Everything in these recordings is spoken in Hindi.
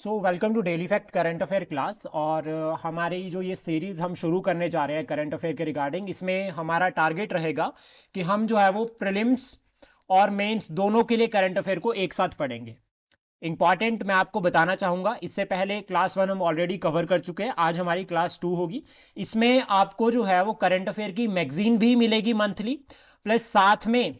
So welcome to daily fact current affair class. और हमारी जो ये सीरीज़ हम शुरू करने जा रहे हैं करंट अफेयर के रिगार्डिंग, इसमें हमारा टारगेट रहेगा कि हम जो है वो प्रीलिम्स और मेंस दोनों के लिए करंट अफेयर को एक साथ पढ़ेंगे। इंपॉर्टेंट मैं आपको बताना चाहूँगा, इससे पहले क्लास 1 हम ऑलरेडी कवर कर चुके हैं, आज हमारी क्लास 2 होगी। इसमें आपको जो है वो करंट अफेयर की मैगजीन भी मिलेगी मंथली, प्लस साथ में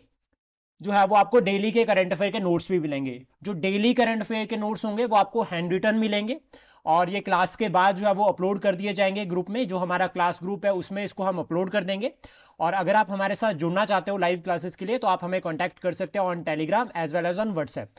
जो है वो आपको डेली के करंट अफेयर के नोट्स भी मिलेंगे। जो डेली करंट अफेयर के नोट्स होंगे वो आपको हैंड रिटन मिलेंगे, और ये क्लास के बाद जो है वो अपलोड कर दिए जाएंगे ग्रुप में। जो हमारा क्लास ग्रुप है उसमें इसको हम अपलोड कर देंगे। और अगर आप हमारे साथ जुड़ना चाहते हो लाइव क्लासेस के लिए तो आप हमें कॉन्टैक्ट कर सकते हो on Telegram as well as on WhatsApp.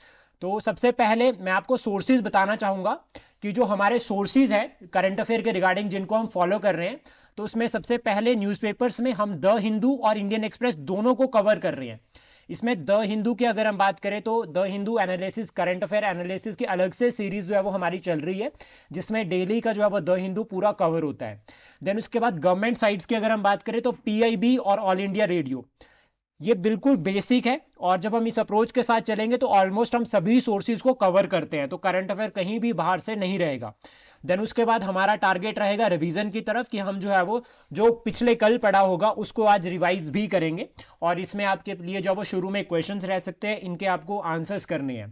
तो सबसे पहले मैं आपको सोर्सेज बताना चाहूँगा कि जो हमारे सोर्सेज है करंट अफेयर के रिगार्डिंग जिनको हम फॉलो कर रहे हैं, तो उसमें सबसे पहले न्यूज़पेपर्स में हम द हिंदू और इंडियन एक्सप्रेस दोनों को कवर कर रहे हैं। इसमें द हिंदू की अगर हम बात करें तो the Hindu analysis current affair analysis की अलग से सीरीज जो है वो हमारी चल रही है, जिसमें डेली का जो है वो द हिंदू पूरा कवर होता है। देन उसके बाद गवर्नमेंट साइट्स की अगर हम बात करें तो पीआईबी और ऑल इंडिया रेडियो, ये बिल्कुल बेसिक है। और जब हम इस अप्रोच के साथ चलेंगे तो ऑलमोस्ट हम सभी सोर्सेज को कवर करते हैं, तो करंट अफेयर कहीं भी बाहर से नहीं रहेगा। देन उसके बाद हमारा टारगेट रहेगा रिवीजन की तरफ, कि हम जो है वो जो पिछले कल पढ़ा होगा उसको आज रिवाइज भी करेंगे। और इसमें आपके लिए जो वो शुरू में क्वेश्चंस रह सकते हैं, इनके आपको आंसर्स करने हैं।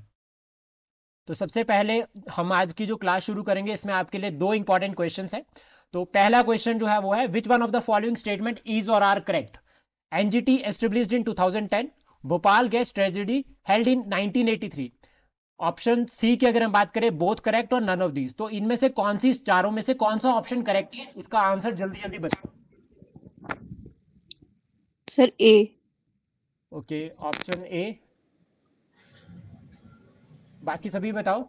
तो सबसे पहले हम आज की जो क्लास शुरू करेंगे इसमें आपके लिए दो इंपॉर्टेंट क्वेश्चंस है। तो पहला क्वेश्चन जो है वो है, which one of the following statement is or are correct? NGT established in 2010, Bhopal gas tragedy held in 1983। Option C की अगर हम बात करें, बोथ करेक्ट और नन ऑफ दीज, तो इनमें से कौन सी चारों में से कौन सा ऑप्शन करेक्ट है? इसका आंसर जल्दी जल्दी बताओ। Sir A. Okay, option A. बाकी सभी बताओ।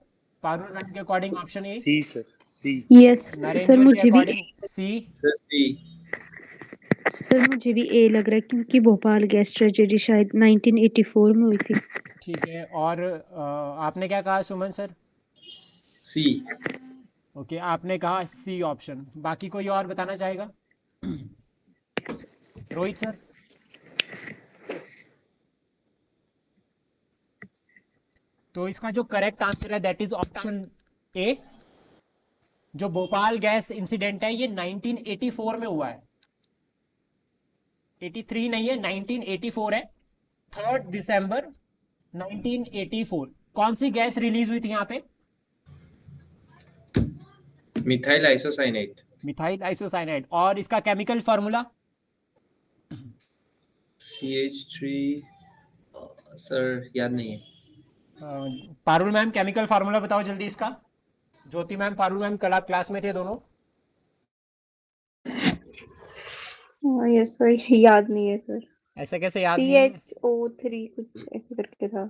पारुल मैम के according option A, C sir, C. Yes sir, Narendra के मुझे भी अकॉर्डिंग सी। सी। सर मुझे भी ए लग रहा है, क्योंकि भोपाल गैस ट्रेजेडी शायद 1984 में हुई थी। ठीक है, और आपने क्या कहा सुमन सर? सी। ओके, आपने कहा सी ऑप्शन। बाकी कोई और बताना चाहेगा? रोहित सर? तो इसका जो करेक्ट आंसर है दैट इज ऑप्शन ए। जो भोपाल गैस इंसिडेंट है ये 1984 में हुआ है, 83 नहीं है, 1984 है। 3 दिसंबर 1984। कौन सी गैस रिलीज हुई थी यहाँ पे? Methyl isocyanate. Methyl isocyanide. और इसका केमिकल फार्मूला? CH3। सर याद नहीं है। पारुल मैम केमिकल फार्मूला बताओ जल्दी इसका। ज्योति मैम, पारुल मैम कल आप क्लास में थे दोनों। यस सर, याद नहीं है सर। ऐसे कैसे याद सी नहीं है? एच ओ थ्री कुछ ऐसे करके था।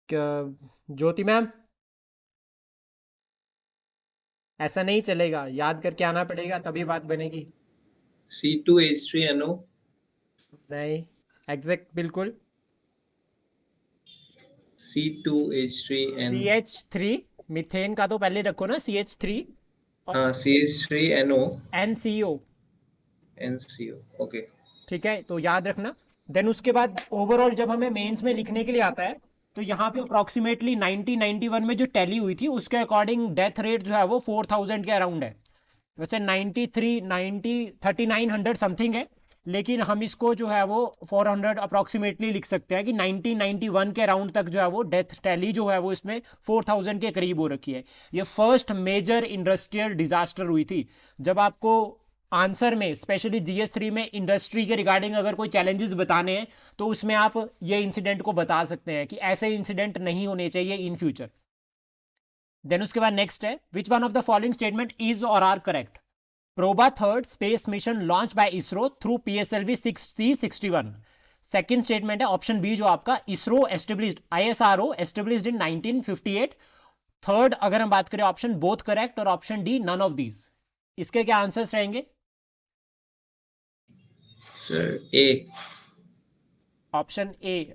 ज्योति मैम, ऐसा नहीं चलेगा, याद करके आना पड़ेगा तभी बात बनेगी। C2H3NO। नहीं, एग्जैक्ट बिल्कुल। सी C2H3N। एच थ्री मिथेन का तो पहले रखो ना, CH3 और हाँ, CH3NO। NCO। NCO। ओके। ठीक है, तो याद रखना। देन उसके बाद ओवरऑल जब हमें मेंस में लिखने के लिए आता है, तो यहाँ पे अप्रोक्सीमेटली 1991 में जो टैली हुई थी उसके अकॉर्डिंग डेथ रेट जो है वो 4000 के अराउंड है। वैसे 93 90 3900 समथिंग है, लेकिन हम इसको जो है वो 400 अप्रोक्सीमेटली लिख सकते हैं कि 1991 के अराउंड तक जो है वो डेथ टैली जो है वो इसमें 4000 के करीब हो रखी है। ये फर्स्ट मेजर इंडस्ट्रियल डिजास्टर हुई थी। जब आपको आंसर में स्पेशली GS3 में इंडस्ट्री के रिगार्डिंग अगर कोई चैलेंजेस बताने हैं, तो उसमें आप ये इंसिडेंट को बता सकते हैं कि ऐसे इंसिडेंट नहीं होने चाहिए इन फ्यूचर। देन उसके बाद नेक्स्ट है, which one of the following statement is or are correct? Proba third space mission launch by ISRO through PSLV 6C61। Second statement है ऑप्शन बी जो आपका, ISRO established ISRO established in 1958। Third अगर हम बात करें ऑप्शन बोथ करेक्ट, और option D none of these. इसके क्या आंसर्स रहेंगे? Sir A. Option A.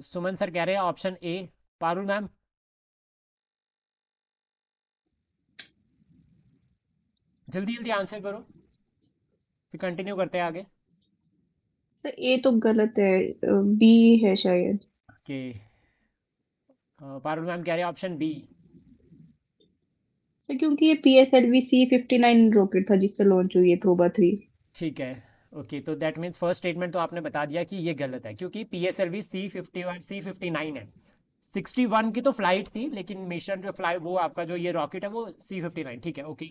Suman sir कह रहे हैं ऑप्शन ए। पारुल मैम? जल्दी जल्दी आंसर करो, फिर कंटिन्यू करते हैं आगे। सर ए तो गलत है, बी है शायद। ओके, पारुल मैम कह रहे हैं ऑप्शन बी। सर क्योंकि ये PSLV C-59 रॉकेट था जिससे लॉन्च हुई है प्रोबा 3। ठीक है, ओके, तो दैट मीन्स फर्स्ट स्टेटमेंट तो आपने बता दिया कि ये गलत है, क्योंकि PSLV C-59 है। 61 की तो फ्लाइट थी, लेकिन मिशन जो फ्लाई वो आपका जो ये रॉकेट है वो C-59। ठीक है, ओके।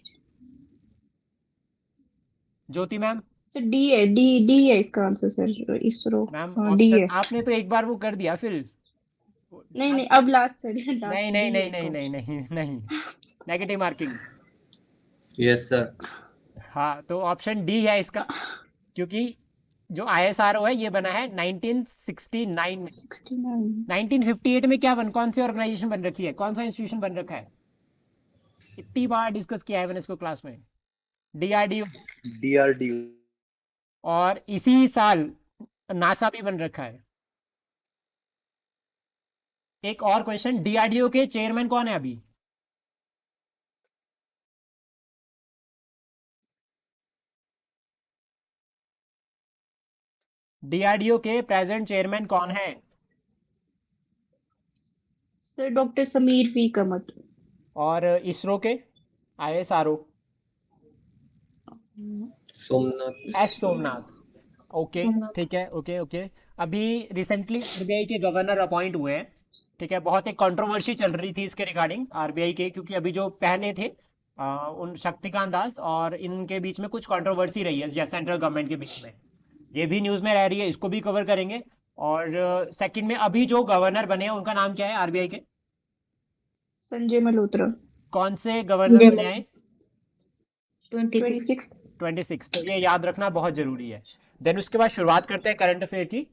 ज्योति मैम। सर डी है इसका आंसर सर, इसरो। मैम हाँ डी ऑप्शन है। आपने तो एक बार वो कर दिया फिर। नहीं नहीं, अब लास्ट सर, लास्ट नहीं डी नहीं है नहीं इसका नहीं नहीं option। नहीं नहीं, नेगेटिव मार्किंग। Yes sir. हाँ, तो ऑप्शन डी है इसका, क्योंकि जो ISRO है ये बना है 1969 में। 69। 1958 में क्या कौन सी ऑर्गेनाइजेशन बन रखी है, कौन सा इंस्टीट्यूशन बन रखा है? इतनी बार डिस्कस किया है मैंने इसको क्लास में। DRDO। DRDO। और इसी साल नासा भी बन रखा है। एक और क्वेश्चन, DRDO के चेयरमैन कौन है अभी? DRDO के प्रेजेंट चेयरमैन कौन है? Sir doctor Sameer V Kamat. और इसरो के ISRO? Somnath. S Somnath. Okay, ठीक है, ओके ओके। अभी रिसेंटली RBI के गवर्नर अपॉइंट हुए हैं। ठीक है, बहुत एक कंट्रोवर्सी चल रही थी इसके रिगार्डिंग RBI के, क्योंकि अभी जो पहले थे उन शक्तिकांत दास और इनके बीच में कुछ कंट्रोवर्सी रही है सेंट्रल गवर्नमेंट के बीच में। ये भी न्यूज़ में रह रही है, इसको भी कवर करेंगे। और सेकंड में अभी जो गवर्नर बने हैं उनका नाम क्या है RBI के? संजय मल्होत्रा। कौन से गवर्नर बने हैं? 26। 26। तो ये याद रखना बहुत जरूरी है। देन उसके बाद शुरुआत करते हैं करंट अफेयर की।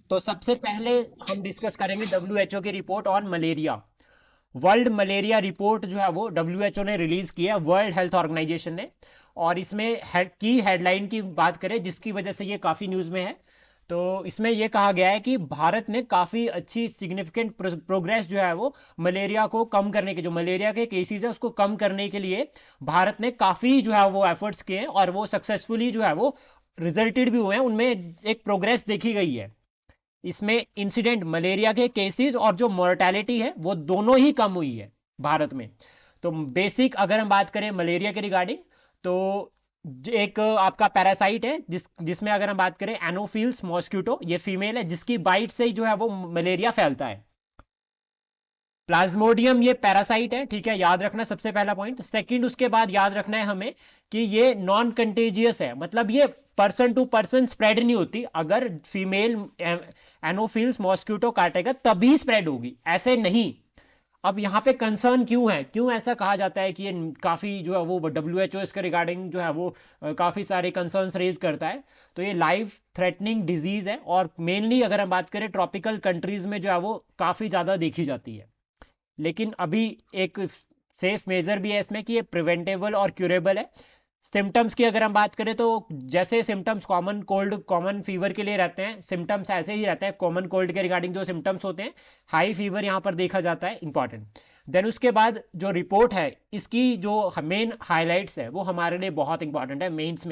तो सबसे पहले हम डिस्कस करेंगे WHO की report on malaria. World malaria report जो है वो WHO ने रिलीज की है, वर्ल्ड हेल्थ ऑर्गेनाइजेशन ने। और इसमें की हेडलाइन की बात करें जिसकी वजह से ये काफी न्यूज में है, तो इसमें यह कहा गया है कि भारत ने काफी अच्छी सिग्निफिकेंट प्रोग्रेस जो है वो मलेरिया को कम करने के, जो मलेरिया के केसेस है उसको कम करने के लिए भारत ने काफी जो है वो एफर्ट्स किए हैं, और वो सक्सेसफुली जो है वो रिजल्टेड भी हुए हैं, उनमें एक प्रोग्रेस देखी गई है। इसमें इंसिडेंट मलेरिया के केसेस और जो मोर्टेलिटी है वो दोनों ही कम हुई है भारत में। तो बेसिक अगर हम बात करें मलेरिया के रिगार्डिंग, तो एक आपका पैरासाइट है जिसमें अगर हम बात करें एनोफिल्स मॉस्किटो, ये फीमेल है जिसकी बाइट से जो है वो मलेरिया फैलता है। प्लाज्मोडियम ये पैरासाइट है, ठीक है, याद रखना सबसे पहला पॉइंट। सेकंड उसके बाद याद रखना है हमें कि ये नॉन कंटेजियस है, मतलब ये पर्सन टू पर्सन स्प्रेड नहीं होती। अगर फीमेल एनोफिल्स मॉस्किटो काटेगा तभी स्प्रेड होगी, ऐसे नहीं। अब यहाँ पे कंसर्न क्यों है, क्यों ऐसा कहा जाता है कि ये काफ़ी जो है वो WHO इसके रिगार्डिंग जो है वो काफ़ी सारे कंसर्न्स रेज करता है? तो ये लाइफ थ्रेटनिंग डिजीज़ है, और मेनली अगर हम बात करें ट्रॉपिकल कंट्रीज़ में जो है वो काफ़ी ज़्यादा देखी जाती है। लेकिन अभी एक सेफ मेजर भी है इसमें कि ये प्रिवेंटेबल और क्यूरेबल है। सिम्टम्स की अगर हम बात करें तो जैसे symptoms common cold common fever के लिए रहते हैं, सिम्टम्स ऐसे ही रहते हैं कॉमन कोल्ड के रिगार्डिंग जो सिम्टम्स होते हैं। हाई फीवर यहाँ पर देखा जाता है, इंपॉर्टेंट। देन उसके बाद जो रिपोर्ट है इसकी जो मेन हाईलाइट्स है वो हमारे लिए बहुत इंपॉर्टेंट है मेंस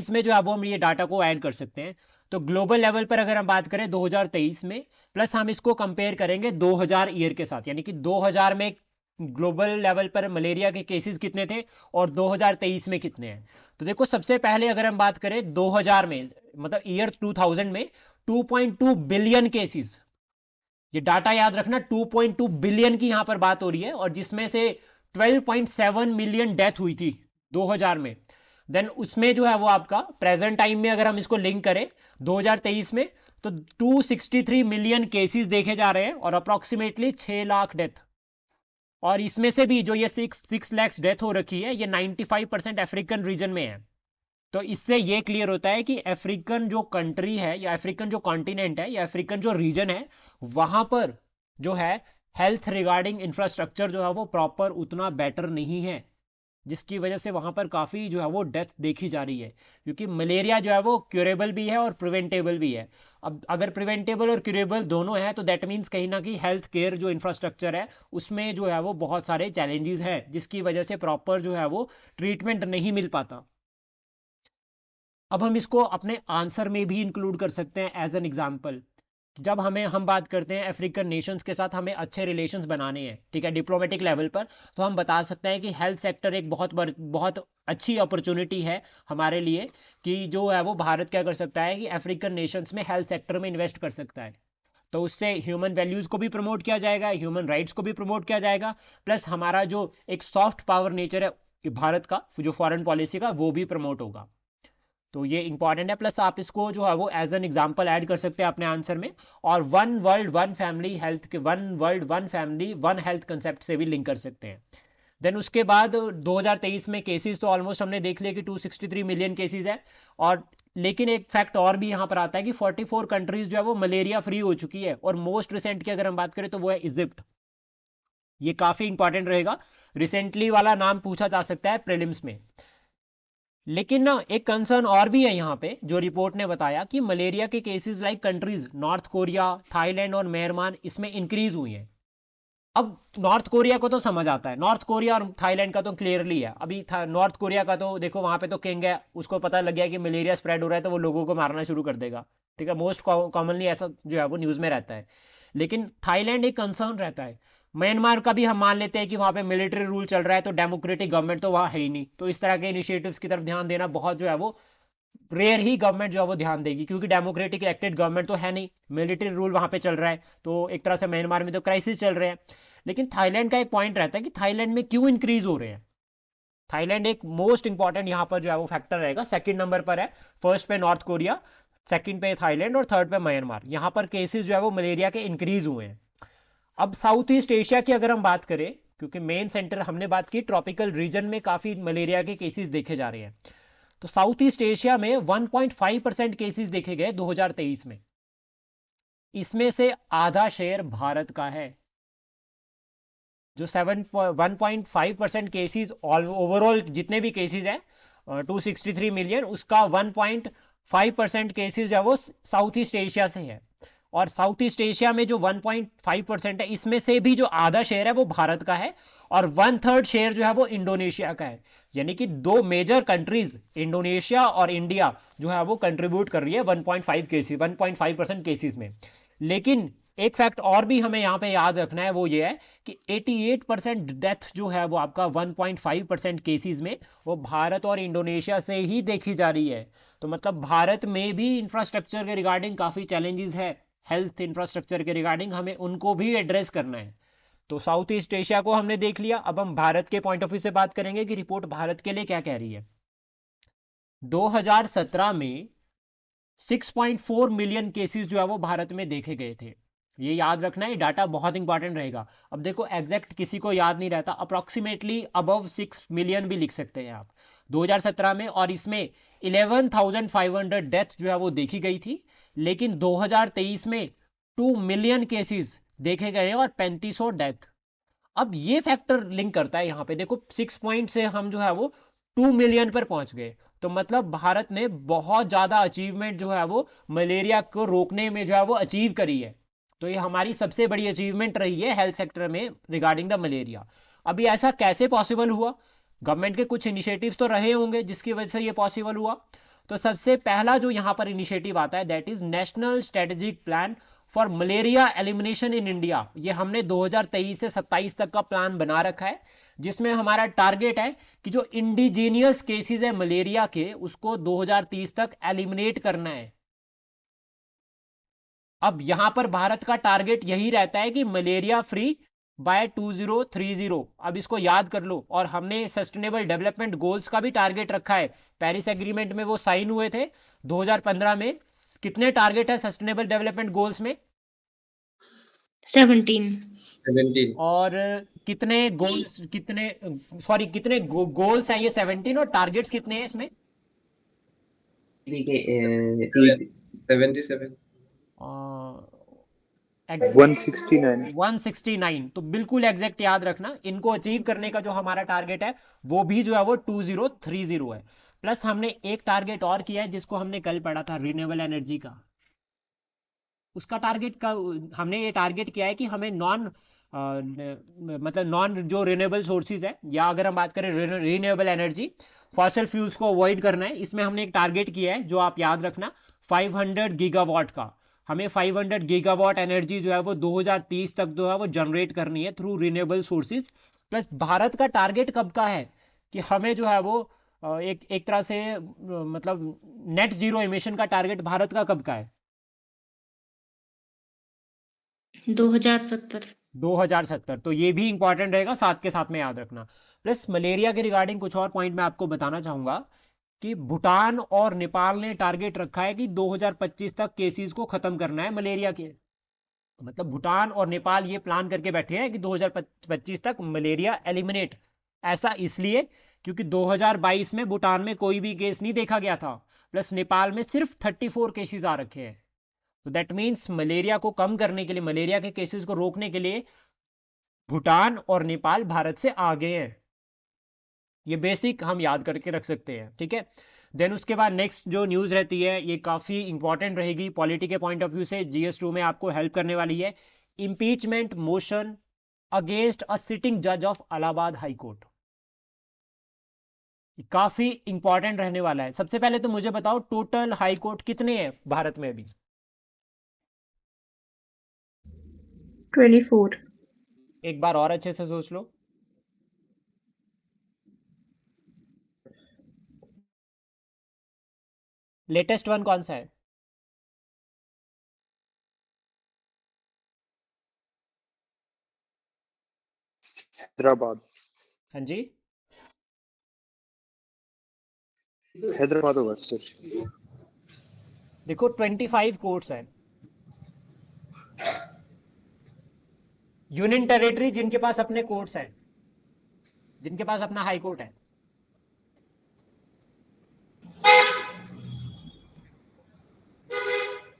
में जो है वो हम ये डाटा को ऐड कर सकते हैं। तो ग्लोबल लेवल पर अगर हम बात करें 2023 में, प्लस हम इसको कंपेयर करेंगे 2000 ईयर के साथ, यानी कि 2000 में ग्लोबल लेवल पर मलेरिया के केसेस कितने थे और 2023 में कितने हैं। तो देखो सबसे पहले अगर हम बात करें 2000 में, मतलब ईयर 2000 में 2.2 बिलियन केसेस, ये डाटा याद रखना, 2.2 बिलियन की यहां पर बात हो रही है, और जिसमें से 12.7 मिलियन डेथ हुई थी 2000 में। देन उसमें जो है वो आपका प्रेजेंट टाइम में अगर हम इसको लिंक करें 2023 में, तो 263 मिलियन केसेस देखे जा रहे हैं और अप्रोक्सीमेटली 6 लाख डेथ। और इसमें से भी जो ये 6 लाख डेथ हो रखी है ये 95% अफ्रीकन रीजन में है। तो इससे ये क्लियर होता है कि अफ्रीकन जो कंट्री है या अफ्रीकन जो कॉन्टिनेंट है या अफ्रीकन जो रीजन है वहां पर जो है हेल्थ रिगार्डिंग इंफ्रास्ट्रक्चर जो है वो प्रॉपर उतना बेटर नहीं है, जिसकी वजह से वहां पर काफी जो है वो डेथ देखी जा रही है। क्योंकि मलेरिया जो है वो क्यूरेबल भी है और प्रिवेंटेबल भी है। अब अगर प्रिवेंटेबल और क्यूरेबल दोनों है तो दैट मीन्स कहीं ना कहीं हेल्थ केयर जो इंफ्रास्ट्रक्चर है उसमें जो है वो बहुत सारे चैलेंजेस है, जिसकी वजह से प्रॉपर जो है वो ट्रीटमेंट नहीं मिल पाता। अब हम इसको अपने आंसर में भी इंक्लूड कर सकते हैं एज एन एग्जाम्पल जब हम बात करते हैं अफ्रीकन नेशंस के साथ हमें अच्छे रिलेशंस बनाने हैं, ठीक है, डिप्लोमेटिक लेवल पर, तो हम बता सकते हैं कि हेल्थ सेक्टर एक बहुत अच्छी अपॉर्चुनिटी है हमारे लिए, कि जो है वो भारत क्या कर सकता है कि अफ्रीकन नेशंस में हेल्थ सेक्टर में इन्वेस्ट कर सकता है। तो उससे ह्यूमन वैल्यूज़ को भी प्रमोट किया जाएगा, ह्यूमन राइट्स को भी प्रमोट किया जाएगा, प्लस हमारा जो एक सॉफ्ट पावर नेचर है भारत का, जो फॉरेन पॉलिसी का, वो भी प्रमोट होगा। तो ये इंपॉर्टेंट है। प्लस आप इसको जो है वो एज एन एग्जांपल ऐड कर सकते हैं अपने आंसर में, और one world one family health के one world one family one health concept से भी लिंक कर सकते हैं। देन उसके बाद 2023 में केसेस तो ऑलमोस्ट हमने देख लिया कि 263 मिलियन केसेस है, और लेकिन एक फैक्ट और भी यहाँ पर आता है कि 44 कंट्रीज जो है वो मलेरिया फ्री हो चुकी है, और मोस्ट रिसेंट की अगर हम बात करें तो वो है इजिप्ट। ये काफी इंपॉर्टेंट रहेगा, रिसेंटली वाला नाम पूछा जा सकता है प्रीलिम्स में। लेकिन ना एक कंसर्न और भी है यहाँ पे, जो रिपोर्ट ने बताया कि मलेरिया के cases like countries north Korea, Thailand और म्यांमार इसमें इंक्रीज हुई हैं। अब नॉर्थ कोरिया को तो समझ आता है, नॉर्थ कोरिया और थाईलैंड का तो क्लियरली है। अभी नॉर्थ कोरिया का तो देखो, वहां पे तो किंग है, उसको पता लग गया कि मलेरिया स्प्रेड हो रहा है तो वो लोगों को मारना शुरू कर देगा, ठीक है, मोस्ट कॉमनली ऐसा जो है वो न्यूज में रहता है। लेकिन थाईलैंड एक कंसर्न रहता है। म्यांमार का भी हम मान लेते हैं कि वहां पे मिलिट्री रूल चल रहा है, तो डेमोक्रेटिक गवर्नमेंट तो वहां है ही नहीं, तो इस तरह के इनिशिएटिव्स की तरफ ध्यान देना बहुत जो है वो रेयर ही गवर्नमेंट जो है वो ध्यान देगी, क्योंकि डेमोक्रेटिक इलेक्टेड गवर्नमेंट तो है नहीं, मिलिट्री रूल वहां पे चल रहा है, तो एक तरह से म्यांमार में तो क्राइसिस चल रहे हैं। लेकिन थाईलैंड का एक पॉइंट रहता है कि थाईलैंड में क्यों इंक्रीज हो रहे हैं। थाईलैंड एक मोस्ट इंपॉर्टेंट यहाँ पर जो है वो फैक्टर रहेगा। सेकंड नंबर पर है, फर्स्ट पे नॉर्थ कोरिया, सेकंड पे थाईलैंड और थर्ड पे म्यांमार। यहाँ पर केसेस जो है वो मलेरिया के इंक्रीज हुए हैं। अब साउथ ईस्ट एशिया की अगर हम बात करें, क्योंकि मेन सेंटर हमने बात की ट्रॉपिकल रीजन में काफी मलेरिया के केसेस देखे जा रहे हैं, तो साउथ ईस्ट एशिया में 1.5% केसेस देखे गए 2023 में। इसमें से आधा शेयर भारत का है। जो 1.5% केसेस ओवरऑल जितने भी केसेस हैं 263 मिलियन, उसका 1.5% केसेस जो है वो साउथ ईस्ट एशिया से है। और साउथ ईस्ट एशिया में जो 1.5% है, इसमें से भी जो आधा शेयर है वो भारत का है, और 1/3 शेयर जो है वो इंडोनेशिया का है। यानी कि दो मेजर कंट्रीज इंडोनेशिया और इंडिया जो है वो कंट्रीब्यूट कर रही है 1.5% केसेस में। लेकिन एक फैक्ट और भी हमें यहाँ पे याद रखना है, वो ये है कि 88% डेथ जो है वो आपका 1.5% केसेस में वो भारत और इंडोनेशिया से ही देखी जा रही है। तो मतलब भारत में भी इंफ्रास्ट्रक्चर के रिगार्डिंग काफी चैलेंजेस है, हेल्थ इंफ्रास्ट्रक्चर के रिगार्डिंग हमें उनको भी एड्रेस करना है। तो साउथ ईस्ट एशिया को हमने देख लिया। अब हम भारत के पॉइंट ऑफ व्यू से बात करेंगे कि रिपोर्ट भारत के लिए क्या कह रही है। 2017 में 6.4 मिलियन केसेस जो है वो भारत में देखे गए थे। ये याद रखना है, डाटा बहुत इंपॉर्टेंट रहेगा। अब देखो एग्जैक्ट किसी को याद नहीं रहता, अप्रोक्सीमेटली अबव 6 मिलियन भी लिख सकते हैं आप 2017 में, और इसमें 11,500 डेथ जो है वो देखी गई थी। लेकिन 2023 में 2 मिलियन केसेस देखे गए और 3500 डेथ। अब ये फैक्टर लिंक करता है यहाँ पे, देखो 6 पॉइंट से हम जो है वो 2 मिलियन पर पहुंच गए। तो मतलब भारत ने बहुत ज्यादा अचीवमेंट जो है वो मलेरिया को रोकने में जो है वो अचीव करी है। तो ये हमारी सबसे बड़ी अचीवमेंट रही है हेल्थ सेक्टर में रिगार्डिंग द मलेरिया। अभी ऐसा कैसे पॉसिबल हुआ? गवर्नमेंट के कुछ इनिशिएटिव्स तो रहे होंगे जिसकी वजह से ये पॉसिबल हुआ। तो सबसे पहला जो यहाँ पर इनिशिएटिव आता है that is national strategic plan for malaria elimination in India. ये हमने 2023 से 27 तक का प्लान बना रखा है, जिसमें हमारा टारगेट है कि जो इंडिजीनियस केसेस है मलेरिया के, उसको 2030 तक एलिमिनेट करना है। अब यहां पर भारत का टारगेट यही रहता है कि मलेरिया फ्री बाय 2030। अब इसको याद कर लो। और हमने सस्टेनेबल डेवलपमेंट गोल्स का भी टारगेट रखा है, पेरिस एग्रीमेंट में वो साइन हुए थे 2015 में। कितने टारगेट है सस्टेनेबल डेवलपमेंट गोल्स में? 17। और कितने गोल्स, कितने गोल्स हैं ये 17, और टारगेट्स कितने हैं इसमें? 77। 169। तो बिल्कुल एग्जैक्ट याद रखना। इनको अचीव करने का जो हमारा टारगेट है वो भी जो है वो 2030 है। प्लस हमने एक टारगेट और किया है जिसको हमने कल पढ़ा था, रिन्यूएबल एनर्जी का। उसका टारगेट का हमने ये टारगेट किया है कि हमें नॉन जो रिन्यूएबल सोर्सेज है, या अगर हम बात करें रिन्यूएबल एनर्जी, फॉसिल फ्यूल्स को अवॉइड करना है। इसमें हमने एक टारगेट किया है जो आप याद रखना 500 गीगावाट का। हमें 500 गीगावाट एनर्जी जो है वो 2030 तक जो है वो जनरेट करनी है through renewable sources. Plus Bharat का टारगेट कब का है कि हमें जो है वो एक तरह से मतलब नेट जीरो एमिशन का टारगेट भारत का कब का है? 2070। 2070। तो ये भी इंपॉर्टेंट रहेगा, साथ के साथ में याद रखना। प्लस मलेरिया के रिगार्डिंग कुछ और पॉइंट मैं आपको बताना चाहूंगा कि भूटान और नेपाल ने टारगेट रखा है कि 2025 तक केसेस को खत्म करना है मलेरिया के। मतलब भूटान और नेपाल ये प्लान करके बैठे हैं कि 2025 तक मलेरिया एलिमिनेट। ऐसा इसलिए क्योंकि 2022 में भूटान में कोई भी केस नहीं देखा गया था, प्लस नेपाल में सिर्फ 34 केसेस आ रखे हैं। तो दैट मीन्स मलेरिया को कम करने के लिए, मलेरिया के केसेस को रोकने के लिए भूटान और नेपाल भारत से आगे हैं। ये बेसिक हम याद करके रख सकते हैं, ठीक है। देन उसके बाद नेक्स्ट जो न्यूज़ रहती है ये काफ़ी इंपॉर्टेंट रहेगी पॉलिटी के पॉइंट ऑफ व्यू से, GS2 में आपको हेल्प करने वाली है। Impeachment motion against a sitting जज ऑफ इलाहाबाद हाई कोर्ट। काफ़ी इंपॉर्टेंट रहने वाला है। सबसे पहले तो मुझे बताओ टोटल हाई कोर्ट कितने हैं भारत में अभी? 24। एक बार और अच्छे से सोच लो। लेटेस्ट वन कौन सा है? हैदराबाद। हाँ जी, हैदराबाद होगा सर। देखो 25 कोर्ट्स हैं। यूनियन टेरिटरी जिनके पास अपने कोर्ट्स हैं, जिनके पास अपना हाई कोर्ट है।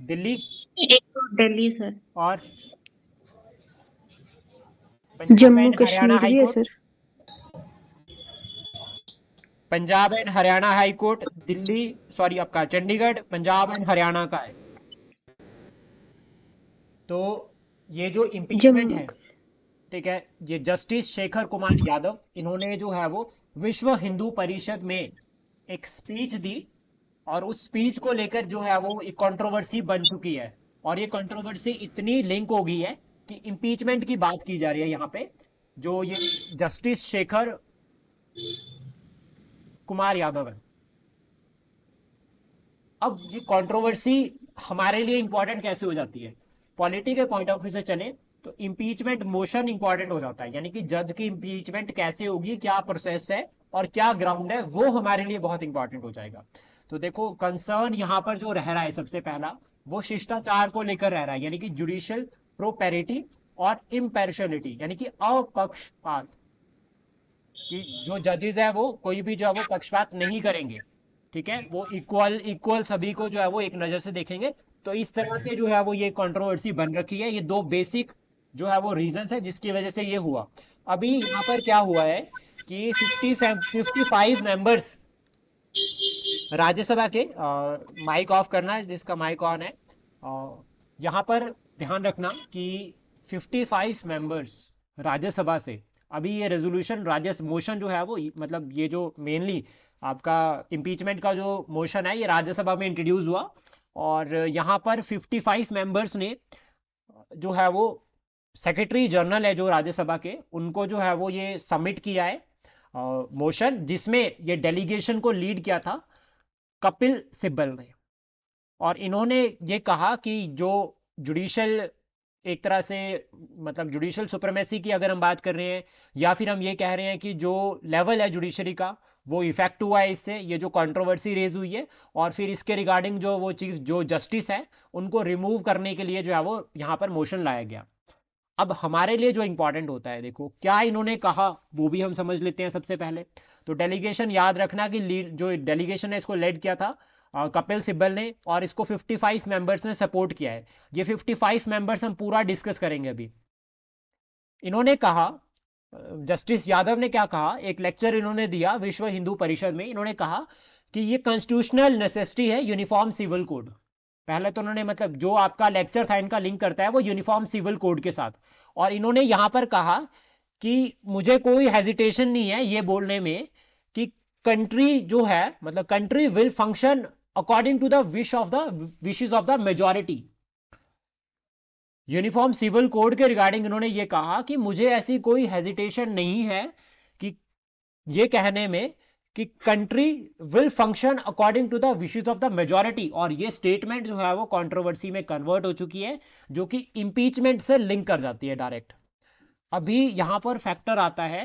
दिल्ली एक तो दिल्ली सर, और पंजाब जम्मू एंड हरियाणा कश्मीर हाई भी है court. Sir. Punjab and Haryana high court Delhi, sorry आपका चंडीगढ़, पंजाब एंड हरियाणा का है। तो ये जो इम्पीचमेंट जम्मू है, ठीक है, ये जस्टिस शेखर कुमार यादव, इन्होंने जो है वो विश्व हिंदू परिषद में एक स्पीच दी और उस स्पीच को लेकर जो है वो एक कंट्रोवर्सी बन चुकी है। और ये कंट्रोवर्सी इतनी लिंक हो गई है कि इम्पीचमेंट की बात की जा रही है यहाँ पे, जो ये जस्टिस शेखर कुमार यादव है। अब ये कंट्रोवर्सी हमारे लिए इंपॉर्टेंट कैसे हो जाती है? पॉलिटी के पॉइंट ऑफ व्यू से चले तो इम्पीचमेंट मोशन इंपॉर्टेंट हो जाता है, यानी कि जज की इम्पीचमेंट कैसे होगी, क्या प्रोसेस है और क्या ग्राउंड है, वो हमारे लिए बहुत इंपॉर्टेंट हो जाएगा। तो देखो कंसर्न यहाँ पर जो रह रहा है सबसे पहला वो शिष्टाचार को लेकर रह रहा है, यानी कि जुडिशियल प्रोपेरिटी और इम्पेरिशलिटी, यानी कि अपक्षपात, कि जो जजेस है वो कोई भी जो है वो पक्षपात नहीं करेंगे, ठीक है, वो इक्वल सभी को जो है वो एक नजर से देखेंगे। तो इस तरह से जो है वो ये कंट्रोवर्सी बन रखी है। ये दो बेसिक जो है वो रीजंस है जिसकी वजह से ये हुआ। अभी यहाँ पर क्या हुआ है कि 55 मेंबर्स राज्यसभा के, माइक ऑफ करना है जिसका माइक ऑन है, यहाँ पर ध्यान रखना कि 55 मेंबर्स राज्यसभा से अभी ये रेजोल्यूशन राज्य मोशन जो है वो मतलब ये जो मेनली आपका इम्पीचमेंट का जो मोशन है ये राज्यसभा में इंट्रोड्यूस हुआ और यहाँ पर 55 मेंबर्स ने जो है वो सेक्रेटरी जनरल है जो राज्यसभा के, उनको जो है वो ये सबमिट किया है मोशन, जिसमें ये डेलीगेशन को लीड किया था कपिल सिब्बल ने। और इन्होंने ये कहा कि जो जुडिशियल एक तरह से मतलब जुडिशियल सुप्रीमेसी की अगर हम बात कर रहे हैं या फिर हम ये कह रहे हैं कि जो लेवल है जुडिशरी का वो इफेक्ट हुआ है इससे, ये जो कंट्रोवर्सी रेज हुई है, और फिर इसके रिगार्डिंग जो वो चीज जो जस्टिस है उनको रिमूव करने के लिए जो है वो यहाँ पर मोशन लाया गया। अब हमारे लिए जो इंपॉर्टेंट होता है, देखो क्या इन्होंने कहा वो भी हम समझ लेते हैं सबसे पहले। तो डेलीगेशन याद रखना कि जो डेलीगेशन है इसको लेड किया था कपिल सिब्बल ने और इसको 55 मेंबर्स ने सपोर्ट किया है। ये 55 मेंबर्स हम पूरा डिस्कस करेंगे अभी। इन्होंने कहा, जस्टिस यादव ने क्या कहा, एक लेक्चर इन्होंने दिया विश्व हिंदू परिषद में, इन्होंने कहा कि ये कॉन्स्टिट्यूशनल नेसेसिटी है यूनिफॉर्म सिविल कोड। पहले तो उन्होंने मतलब जो आपका लेक्चर था इनका लिंक करता है वो यूनिफॉर्म सिविल कोड के साथ, और इन्होंने यहां पर कहा कि मुझे कोई हेजिटेशन नहीं है ये बोलने में कि कंट्री जो है मतलब country will function according to the wishes of the majority. Uniform civil code के रिगार्डिंग इन्होंने ये कहा कि मुझे ऐसी कोई हेजिटेशन नहीं है कि ये कहने में कि country will function according to the wishes of the majority, और ये स्टेटमेंट जो है वो कंट्रोवर्सी में कन्वर्ट हो चुकी है, जो कि इंपीचमेंट से लिंक कर जाती है डायरेक्ट। अभी यहां पर फैक्टर आता है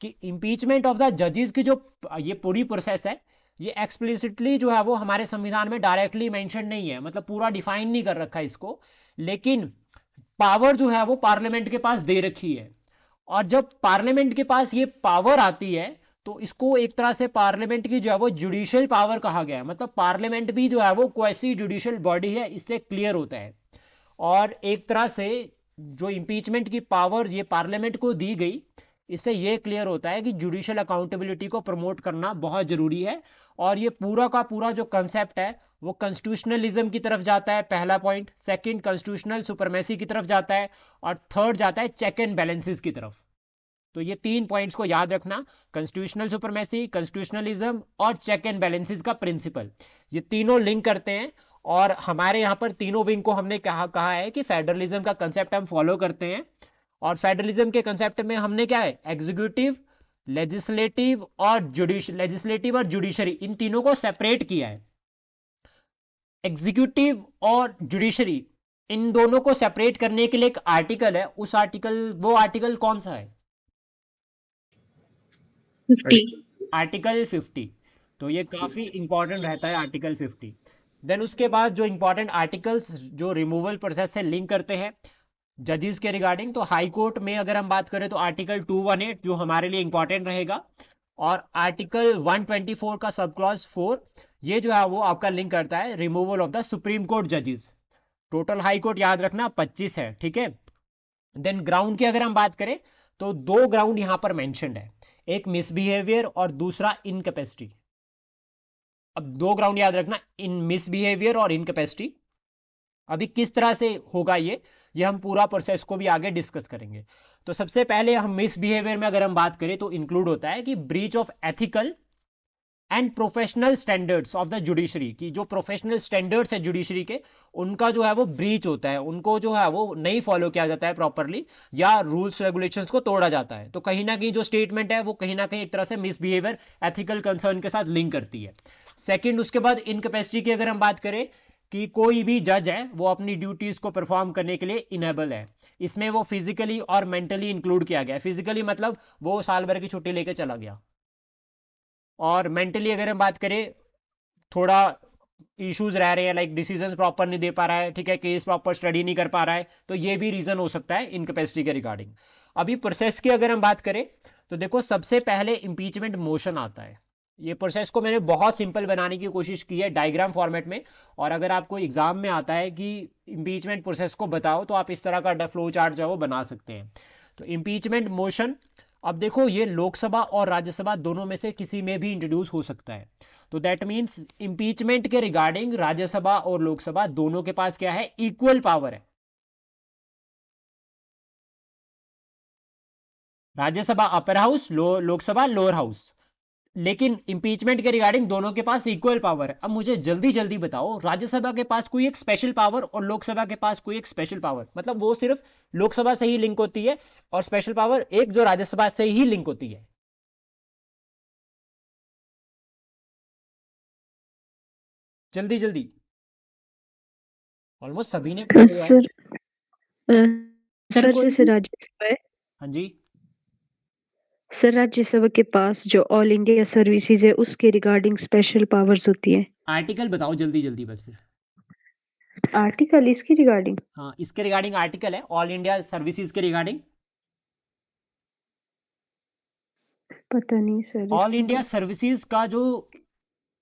कि इंपीचमेंट ऑफ द जजेस की जो ये पूरी प्रोसेस है, ये एक्सप्लिसिटली जो है वो हमारे संविधान में डायरेक्टली मेंशन नहीं है, मतलब पूरा डिफाइन नहीं कर रखा इसको, लेकिन पावर जो है वो पार्लियामेंट के पास दे रखी है। और जब पार्लियामेंट के पास ये पावर आती है तो इसको एक तरह से पार्लियामेंट की जो है वो जुडिशियल पावर कहा गया है, मतलब पार्लियामेंट भी जो है वो क्वासी जुडिशियल बॉडी है, इससे क्लियर होता है। और एक तरह से जो इंपीचमेंट की पावर ये पार्लियामेंट को दी गई, इससे ये क्लियर होता है कि जुडिशियल अकाउंटेबिलिटी को प्रमोट करना बहुत जरूरी है। और ये पूरा का पूरा जो कंसेप्ट है वो कॉन्स्टिट्यूशनलिज्म की तरफ जाता है, पहला पॉइंट। सेकंड, कॉन्स्टिट्यूशनल सुपरमेसी की तरफ जाता है, और थर्ड जाता है चेक एंड बैलेंसेस की तरफ। तो ये 3 पॉइंट्स को याद रखना, कॉन्स्टिट्यूशनल सुपरमेसी, कॉन्स्टिट्यूशनलिज्म और चेक एंड बैलेंसेस का प्रिंसिपल, ये तीनों लिंक करते हैं। और हमारे यहाँ पर तीनों विंग को हमने कहा है कि फेडरलिज्म का कंसेप्ट हम फॉलो करते हैं। और फेडरलिज्म के कंसेप्ट में हमने क्या है, एग्जीक्यूटिव, लेजिस्लेटिव और जुडिशरी, इन तीनों को सेपरेट किया है। एग्जीक्यूटिव और जुडिशरी, इन दोनों को सेपरेट करने के लिए एक आर्टिकल है, उस वो आर्टिकल कौन सा है? 50। आर्टिकल 50। तो ये काफी इंपॉर्टेंट रहता है आर्टिकल 50। देन उसके बाद जो इंपॉर्टेंट आर्टिकल्स जो रिमूवल प्रोसेस से लिंक करते हैं जजेस के रिगार्डिंग, तो हाई कोर्ट में अगर हम बात करें तो आर्टिकल 218 जो हमारे लिए इंपॉर्टेंट रहेगा, और आर्टिकल 124 का सब क्लॉज 4, ये जो है वो आपका लिंक करता है removal of the supreme court जजेस। टोटल हाई कोर्ट याद रखना 25 है, ठीक है। देन ग्राउंड की अगर हम बात करें तो 2 ग्राउंड यहां पर मेंशन्ड है, एक मिसबिहेवियर और दूसरा इनकैपेसिटी। अब 2 ग्राउंड याद रखना, इन मिसबिहेवियर और इनकैपेसिटी। अभी किस तरह से होगा ये हम पूरा प्रोसेस को भी आगे डिस्कस करेंगे। तो सबसे पहले हम मिसबिहेवियर में अगर हम बात करें तो इंक्लूड होता है कि breach of ethical and professional standards of the judiciary, की जो प्रोफेशनल स्टैंडर्ड्स है जुडिशरी के, उनका जो है वो ब्रीच होता है, उनको जो है वो नहीं फॉलो किया जाता है प्रॉपरली, या रूल्स रेगुलेशंस को तोड़ा जाता है। तो कहीं ना कहीं जो स्टेटमेंट है वो कहीं ना कहीं एक तरह से मिसबिहेवियर एथिकल कंसर्न के साथ लिंक करती है। सेकेंड, उसके बाद इनकैपेसिटी की अगर हम बात करें कि कोई भी जज है वो अपनी ड्यूटीज को परफॉर्म करने के लिए इनेबल है, इसमें वो फिजिकली और मेंटली इंक्लूड किया गया है। फिजिकली मतलब वो साल भर की छुट्टी लेके चला गया, और मेंटली अगर हम बात करें थोड़ा इश्यूज रह रहे हैं, लाइक डिसीजन प्रॉपर नहीं दे पा रहा है, ठीक है, केस प्रॉपर स्टडी नहीं कर पा रहा है, तो ये भी रीजन हो सकता है इनकैपेसिटी के रिगार्डिंग। अभी प्रोसेस की अगर हम बात करें तो देखो सबसे पहले इंपीचमेंट मोशन आता है। ये प्रोसेस को मैंने बहुत सिंपल बनाने की कोशिश की है डायग्राम फॉर्मेट में, और अगर आपको एग्जाम में आता है कि इंपीचमेंट प्रोसेस को बताओ तो आप इस तरह का फ्लो चार्ट जो है वो बना सकते हैं। तो इंपीचमेंट मोशन, अब देखो ये लोकसभा और राज्यसभा दोनों में से किसी में भी इंट्रोड्यूस हो सकता है। तो दैट मींस इंपीचमेंट के रिगार्डिंग राज्यसभा और लोकसभा दोनों के पास क्या है, इक्वल पावर है। Rajya Sabha upper house, Lok Sabha lower house, लेकिन इंपीचमेंट के रिगार्डिंग दोनों के पास इक्वल पावर है। अब मुझे जल्दी जल्दी बताओ, राज्यसभा के पास कोई एक स्पेशल पावर और लोकसभा के पास कोई एक स्पेशल पावर, मतलब वो सिर्फ लोकसभा से ही लिंक होती है, और स्पेशल पावर एक जो राज्यसभा से ही लिंक होती है। जल्दी जल्दी, ऑलमोस्ट सभी ने पूछा हुआ है। सर जैसे राज्यसभा है, हाँ जी, सर राज्यसभा के पास जो ऑल इंडिया सर्विसेज है उसके रिगार्डिंग स्पेशल पावर्स होती है। आर्टिकल बताओ जल्दी जल्दी बस फिर। आर्टिकल इसकी रिगार्डिंग, हाँ, इसके रिगार्डिंग आर्टिकल है ऑल इंडिया सर्विसेज के रिगार्डिंग। पता नहीं सर। ऑल इंडिया सर्विसेज का जो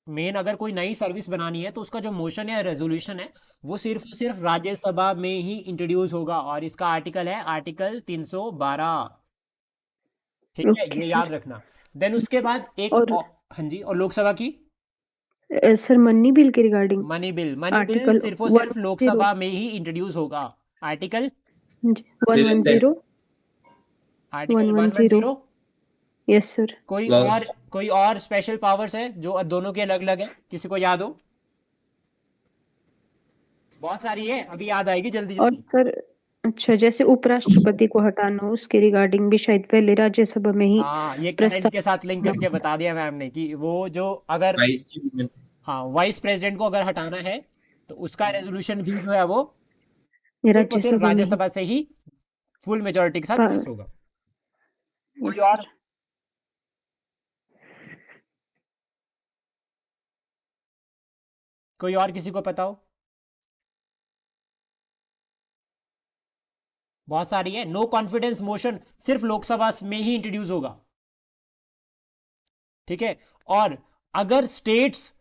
मेन, अगर कोई नई सर्विस बनानी है तो उसका जो मोशन या रेजोल्यूशन है वो सिर्फ राज्यसभा में ही इंट्रोड्यूस होगा, और इसका आर्टिकल है आर्टिकल 312, ठीक है, ओके ये सर। याद रखना। देन उसके बाद एक और हाँ जी, और लोकसभा की सर मनी बिल के रिगार्डिंग मनी बिल आर्टिकल सिर्फ और सिर्फ लोकसभा में ही इंट्रोड्यूस होगा, आर्टिकल 110। आर्टिकल 110। Yes sir. कोई और स्पेशल पावर्स है जो दोनों के अलग अलग है, किसी को याद हो? बहुत सारी है, अभी याद आएगी जल्दी और जल्दी। सर अच्छा, जैसे उपराष्ट्रपति को हटाना हो उसके रिगार्डिंग भी शायद पहले राज्यसभा में ही हाँ, ये करंट प्रस्ताव के साथ लिंक करके बता दिया मैम ने कि वो जो अगर वाइस चेयरमैन। हाँ वाइस प्रेसिडेंट को अगर हटाना है तो उसका रेजोल्यूशन भी जो है वो सिर्फ और सिर्फ राज्यसभा में ही राज्यसभा से ही फुल मेजोरिटी के साथ पास होगा। कोई यस और? सर। कोई और किसी को पता हो? बहुत सारी है। नो कॉन्फिडेंस मोशन सिर्फ लोकसभा में ही इंट्रोड्यूस होगा, ठीक है। और अगर स्टेट्स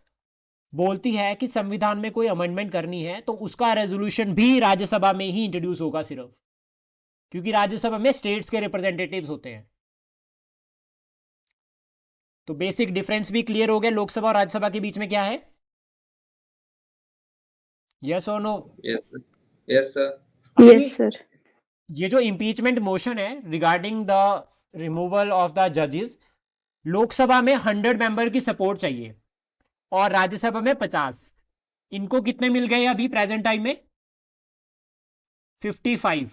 बोलती है कि संविधान में कोई अमेंडमेंट करनी है तो उसका रेजोल्यूशन भी राज्यसभा में ही इंट्रोड्यूस होगा सिर्फ, क्योंकि राज्यसभा में स्टेट्स के रिप्रेजेंटेटिव्स होते हैं। तो बेसिक डिफरेंस भी क्लियर हो गया लोकसभा और राज्यसभा के बीच में क्या है। यस और no? Yes sir, yes sir. Yes sir. ये जो इंपीचमेंट मोशन है regarding the removal of the जजेस, लोकसभा में 100 मेंबर की सपोर्ट चाहिए और राज्यसभा में 50। इनको कितने मिल गए अभी प्रेजेंट टाइम में? 55।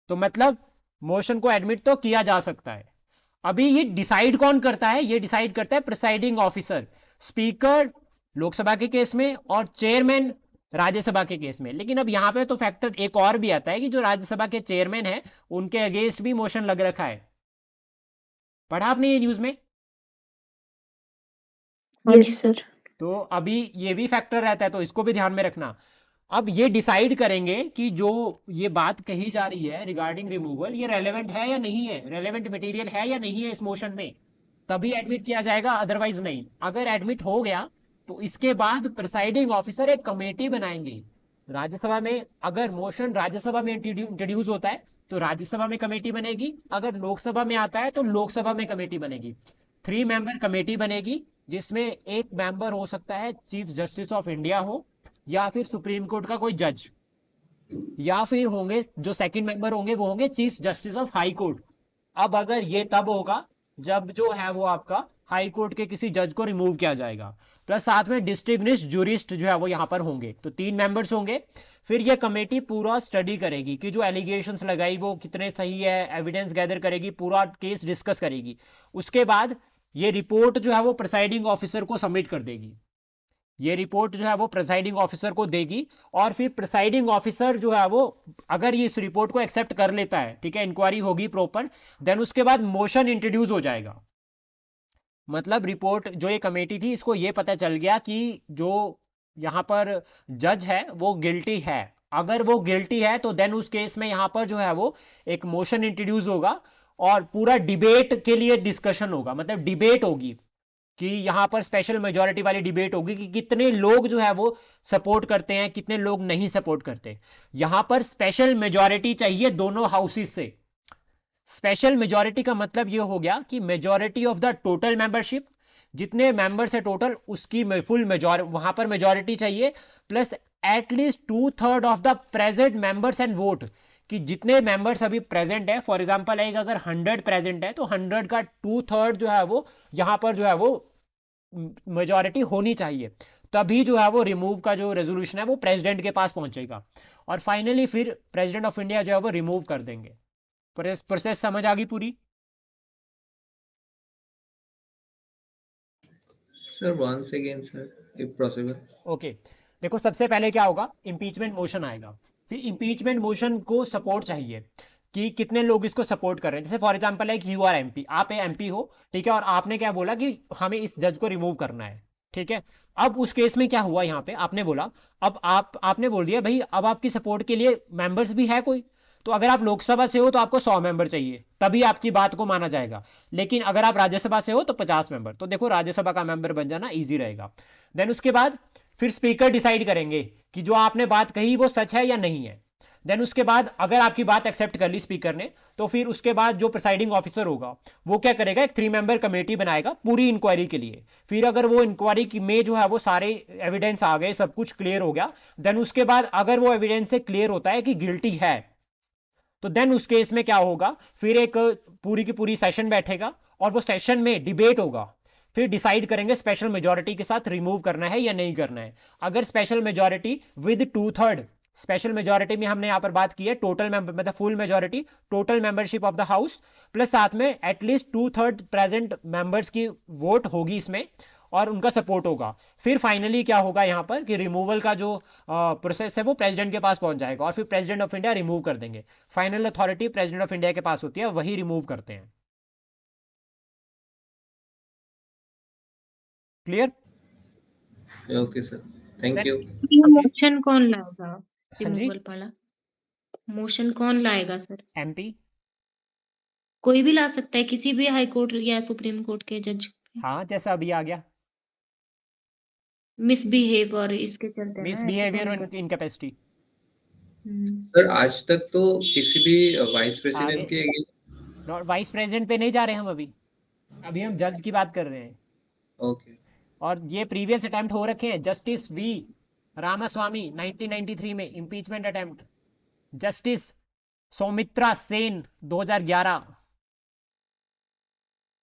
तो मतलब मोशन को एडमिट तो किया जा सकता है। अभी ये डिसाइड कौन करता है? ये डिसाइड करता है प्रिसाइडिंग ऑफिसर, स्पीकर लोकसभा के केस में और चेयरमैन राज्यसभा के केस में। लेकिन अब यहां पे तो फैक्टर एक और भी आता है कि जो राज्यसभा के चेयरमैन है उनके अगेंस्ट भी मोशन लग रखा है। पढ़ा आपने ये न्यूज में? Yes sir. तो अभी ये भी फैक्टर रहता है, तो इसको भी ध्यान में रखना। अब ये डिसाइड करेंगे कि जो ये बात कही जा रही है रिगार्डिंग रिमूवल, ये रेलेवेंट है या नहीं है, रेलेवेंट मटेरियल है या नहीं है इस मोशन में, तभी एडमिट किया जाएगा, अदरवाइज नहीं। अगर एडमिट हो गया तो इसके बाद प्रिसाइडिंग ऑफिसर एक कमेटी बनाएंगे राज्यसभा में। अगर मोशन राज्यसभा में इंट्रोड्यूस होता है तो राज्यसभा में कमेटी बनेगी, अगर लोकसभा में आता है तो लोकसभा में कमेटी बनेगी। 3 मेंबर कमेटी बनेगी जिसमें एक मेंबर हो सकता है चीफ जस्टिस ऑफ इंडिया हो, या फिर सुप्रीम कोर्ट का कोई जज, या फिर होंगे जो सेकंड मेंबर होंगे वो होंगे chief justice of high court. अब अगर ये तब होगा जब जो है वो आपका हाई कोर्ट के किसी जज को रिमूव किया जाएगा, प्लस साथ में डिस्टिंग्विश्ड जूरिस्ट जो है वो यहां पर होंगे, तो 3 मेंबर्स होंगे। फिर ये कमेटी पूरा स्टडी करेगी कि जो एलिगेशंस लगाई वो कितने सही है, एविडेंस गैदर करेगी, पूरा केस डिस्कस करेगी। उसके बाद ये रिपोर्ट जो है वो प्रिसाइडिंग ऑफिसर को सबमिट कर देगी। ये रिपोर्ट जो है वो प्रिसाइडिंग ऑफिसर को देगी और फिर प्रिसाइडिंग ऑफिसर जो है वो अगर ये इस रिपोर्ट को एक्सेप्ट कर लेता है, ठीक है, इंक्वायरी होगी प्रॉपर, देन उसके बाद मोशन इंट्रोड्यूस हो जाएगा। मतलब रिपोर्ट जो ये कमेटी थी इसको ये पता चल गया कि जो यहां पर जज है वो गिल्टी है। अगर वो गिल्टी है तो देन उस केस में यहां पर जो है वो एक मोशन इंट्रोड्यूस होगा और पूरा डिबेट के लिए डिस्कशन होगा, मतलब डिबेट होगी कि यहां पर स्पेशल मेजॉरिटी वाली डिबेट होगी कि कितने लोग जो है वो सपोर्ट करते हैं, कितने लोग नहीं सपोर्ट करते। यहां पर स्पेशल मेजॉरिटी चाहिए दोनों हाउसेस से। स्पेशल मेजॉरिटी का मतलब ये हो गया कि majority of the total membership, जितने मेंबर्स है टोटल उसकी फुल मेजॉरिटी वहां पर मेजॉरिटी चाहिए, plus at least 2/3 of the present members and vote, कि जितने मेंबर्स अभी प्रेजेंट है, फॉर एग्जांपल एक अगर 100 प्रेजेंट है तो 100 का 2/3 जो है वो यहां पर जो है वो मेजॉरिटी होनी चाहिए, तभी जो है वो रिमूव का जो रेजोल्यूशन है वो प्रेसिडेंट के पास पहुंचेगा और फाइनली फिर प्रेसिडेंट ऑफ इंडिया जो है वो रिमूव कर देंगे। प्रोसेस समझ आ गई पूरी? Sir once again sir if possible. Okay, देखो सबसे पहले क्या होगा, इंपीचमेंट मोशन आएगा। फिर इंपीचमेंट मोशन को सपोर्ट चाहिए कि कितने लोग इसको सपोर्ट कर रहे हैं। जैसे फॉर एग्जांपल है कि यू आर एमपी, आप एमपी हो, ठीक है, और आपने क्या बोला कि हमें इस जज को रिमूव करना है, ठीक है। अब उस केस में क्या हुआ, यहाँ पे आपने बोला, अब आपने बोल दिया भाई अब आपकी सपोर्ट के लिए मेंबर्स भी है कोई, तो अगर आप लोकसभा से हो तो आपको 100 मेंबर चाहिए तभी आपकी बात को माना जाएगा। लेकिन अगर आप राज्यसभा से हो तो 50 मेंबर, तो देखो राज्यसभा का मेंबर बन जाना इजी रहेगा। देन उसके बाद फिर स्पीकर डिसाइड करेंगे कि जो आपने बात कही वो सच है या नहीं है। देन उसके बाद अगर आपकी बात एक्सेप्ट कर ली स्पीकर ने, तो फिर उसके बाद जो प्रिसाइडिंग ऑफिसर होगा वो क्या करेगा, एक 3 मेंबर कमेटी बनाएगा पूरी इंक्वायरी के लिए। फिर अगर वो इंक्वायरी में जो है वो सारे एविडेंस आ गए, सब कुछ क्लियर हो गया, देन उसके बाद अगर वो एविडेंस से क्लियर होता है कि गिल्टी है, तो देन उस केस में क्या होगा, फिर एक पूरी की पूरी सेशन बैठेगा और वो सेशन में डिबेट होगा। फिर डिसाइड करेंगे स्पेशल मेजॉरिटी के साथ रिमूव करना है या नहीं करना है। अगर special majority with 2/3 special majority में हमने यहाँ पर बात की है टोटल मेंबर मतलब full majority, total membership of the house plus साथ में एटलीस्ट 2/3 प्रेजेंट मेंबर्स की वोट होगी इसमें और उनका सपोर्ट होगा। फिर फाइनली क्या होगा यहाँ पर कि रिमूवल का जो प्रोसेस है वो प्रेसिडेंट के पास पहुंच जाएगा और फिर प्रेसिडेंट ऑफ इंडिया रिमूव कर देंगे। Final authority president of India के पास होती है, वही रिमूव करते हैं। Clear? Okay sir, thank you. Motion कौन लाएगा हाँ जी, रिमूवल वाला? मोशन कौन लाएगा सर? एमपी। कोई भी ला सकता है, किसी भी हाई कोर्ट या सुप्रीम कोर्ट के जज। हाँ जैसा अभी आ गया, मिसबिहेव और इसके चलते हैं ना, ऐसे तो मिसबिहेवियर नहीं और कर इनकैपेसिटी। सर आज तक तो किसी भी वाइस आगे प्रेसिडेंट के against- वाइस प्रेसिडेंट पे नहीं जा रहे हम अभी हम जज की बात कर रहे हैं। ओके और ये प्रीवियस अटेम्प्ट हो रखे हैं। जस्टिस वी रामास्वामी 1993 में impeachment attempt, justice Soumitra Sen 2011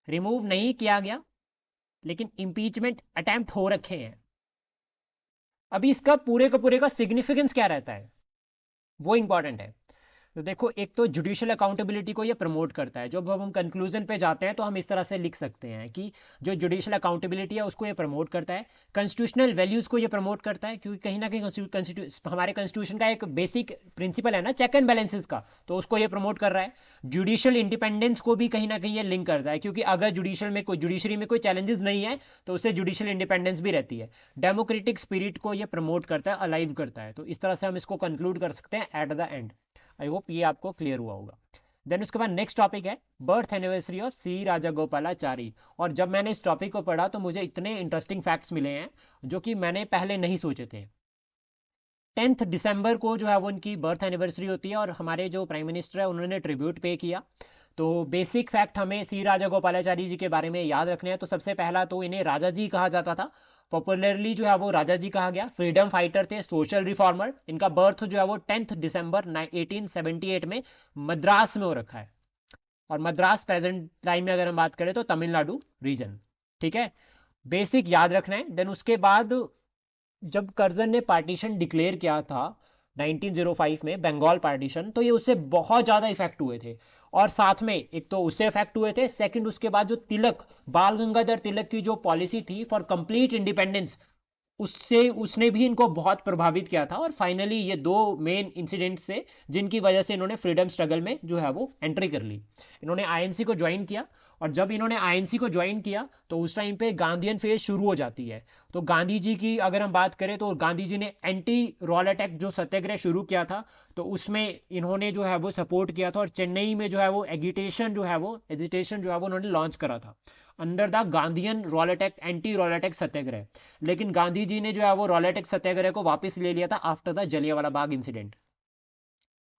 remove नहीं किया गया लेकिन इंपीचमेंट अटेम्प्ट हो रखे हैं। अभी इसका पूरे का सिग्निफिकेंस क्या रहता है वो इंपॉर्टेंट है। तो देखो, एक तो जुडिशियल अकाउंटेबिलिटी को ये प्रमोट करता है। जब हम कंक्लूजन पे जाते हैं तो हम इस तरह से लिख सकते हैं कि जो जुडिशियल अकाउंटेबिलिटी है उसको ये प्रमोट करता है, कॉन्स्टिट्यूशनल वैल्यूज को ये प्रमोट करता है, क्योंकि कहीं ना कहीं हमारे कॉन्स्टिट्यूशन का एक बेसिक प्रिंसिपल है ना चेक एंड बैलेंसेस का, तो उसको ये प्रमोट कर रहा है। जुडिशियल इंडिपेंडेंस को भी कहीं ना कहीं ये लिंक करता है, क्योंकि अगर जुडिशरी में कोई चैलेंजेस नहीं है तो उससे जुडिशियल इंडिपेंडेंस भी रहती है। डेमोक्रेटिक स्पिरिट को ये प्रमोट करता है, अलाइव करता है। तो इस तरह से हम इसको कंक्लूड कर सकते हैं at the end. I hope ये आपको क्लियर हुआ होगा। देन उसके बाद नेक्स्ट टॉपिक है बर्थ एनिवर्सरी ऑफ सी राजागोपालाचारी। और जब मैंने इस टॉपिक को पढ़ा तो मुझे इतने इंटरेस्टिंग फैक्ट्स मिले हैं जो कि मैंने पहले नहीं सोचे थे। 10 दिसंबर को जो है वो उनकी बर्थ एनिवर्सरी होती है और हमारे जो प्राइम मिनिस्टर है उन्होंने ट्रिब्यूट पे किया। तो बेसिक फैक्ट हमें सी राजागोपालाचारी जी के बारे में याद रखने हैं। तो सबसे पहला तो इन्हें राजा जी कहा जाता था, पॉपुलरली जो है वो राजा जी कहा गया। फ्रीडम फाइटर थे, सोशल रिफॉर्मर। इनका बर्थ जो है वो 10 दिसंबर 1878 में मद्रास में हो रखा है। और मद्रास प्रेजेंट टाइम में अगर हम बात करें तो तमिलनाडु रीजन। ठीक है, बेसिक याद रखना है। देन उसके बाद जब कर्जन ने पार्टीशन डिक्लेयर किया था 1905 में, बंगाल पार्टीशन, तो ये उससे बहुत ज़्यादा इफेक्ट हुए थे। और साथ में एक तो उससे इफेक्ट हुए थे, सेकंड उसके बाद जो तिलक, बाल गंगाधर तिलक की जो पॉलिसी थी फॉर कंप्लीट इंडिपेंडेंस, उसने भी इनको बहुत प्रभावित किया था। और फाइनली ये दो मेन इंसिडेंट से जिनकी वजह से इन्होंने फ्रीडम स्ट्रगल में जो है वो एंट्री कर ली। इन्होंने आईएनसी को ज्वाइन किया और जब इन्होंने आईएनसी को ज्वाइन किया तो उस टाइम पे गांधीयन फेज शुरू हो जाती है। तो गांधी जी की अगर हम बात करें तो गांधी जी ने एंटी रॉल अटैक जो सत्याग्रह शुरू किया था तो उसमें इन्होंने जो है वो सपोर्ट किया था। और चेन्नई में जो है वो एजिटेशन जो है वो उन्होंने लॉन्च करा था under the Gandhian roll attack, anti roll attack सत्याग्रह। लेकिन गांधी जी ने जो है वो रॉल अटैक सत्याग्रह को वापस ले लिया था after the Jallianwala Bagh incident.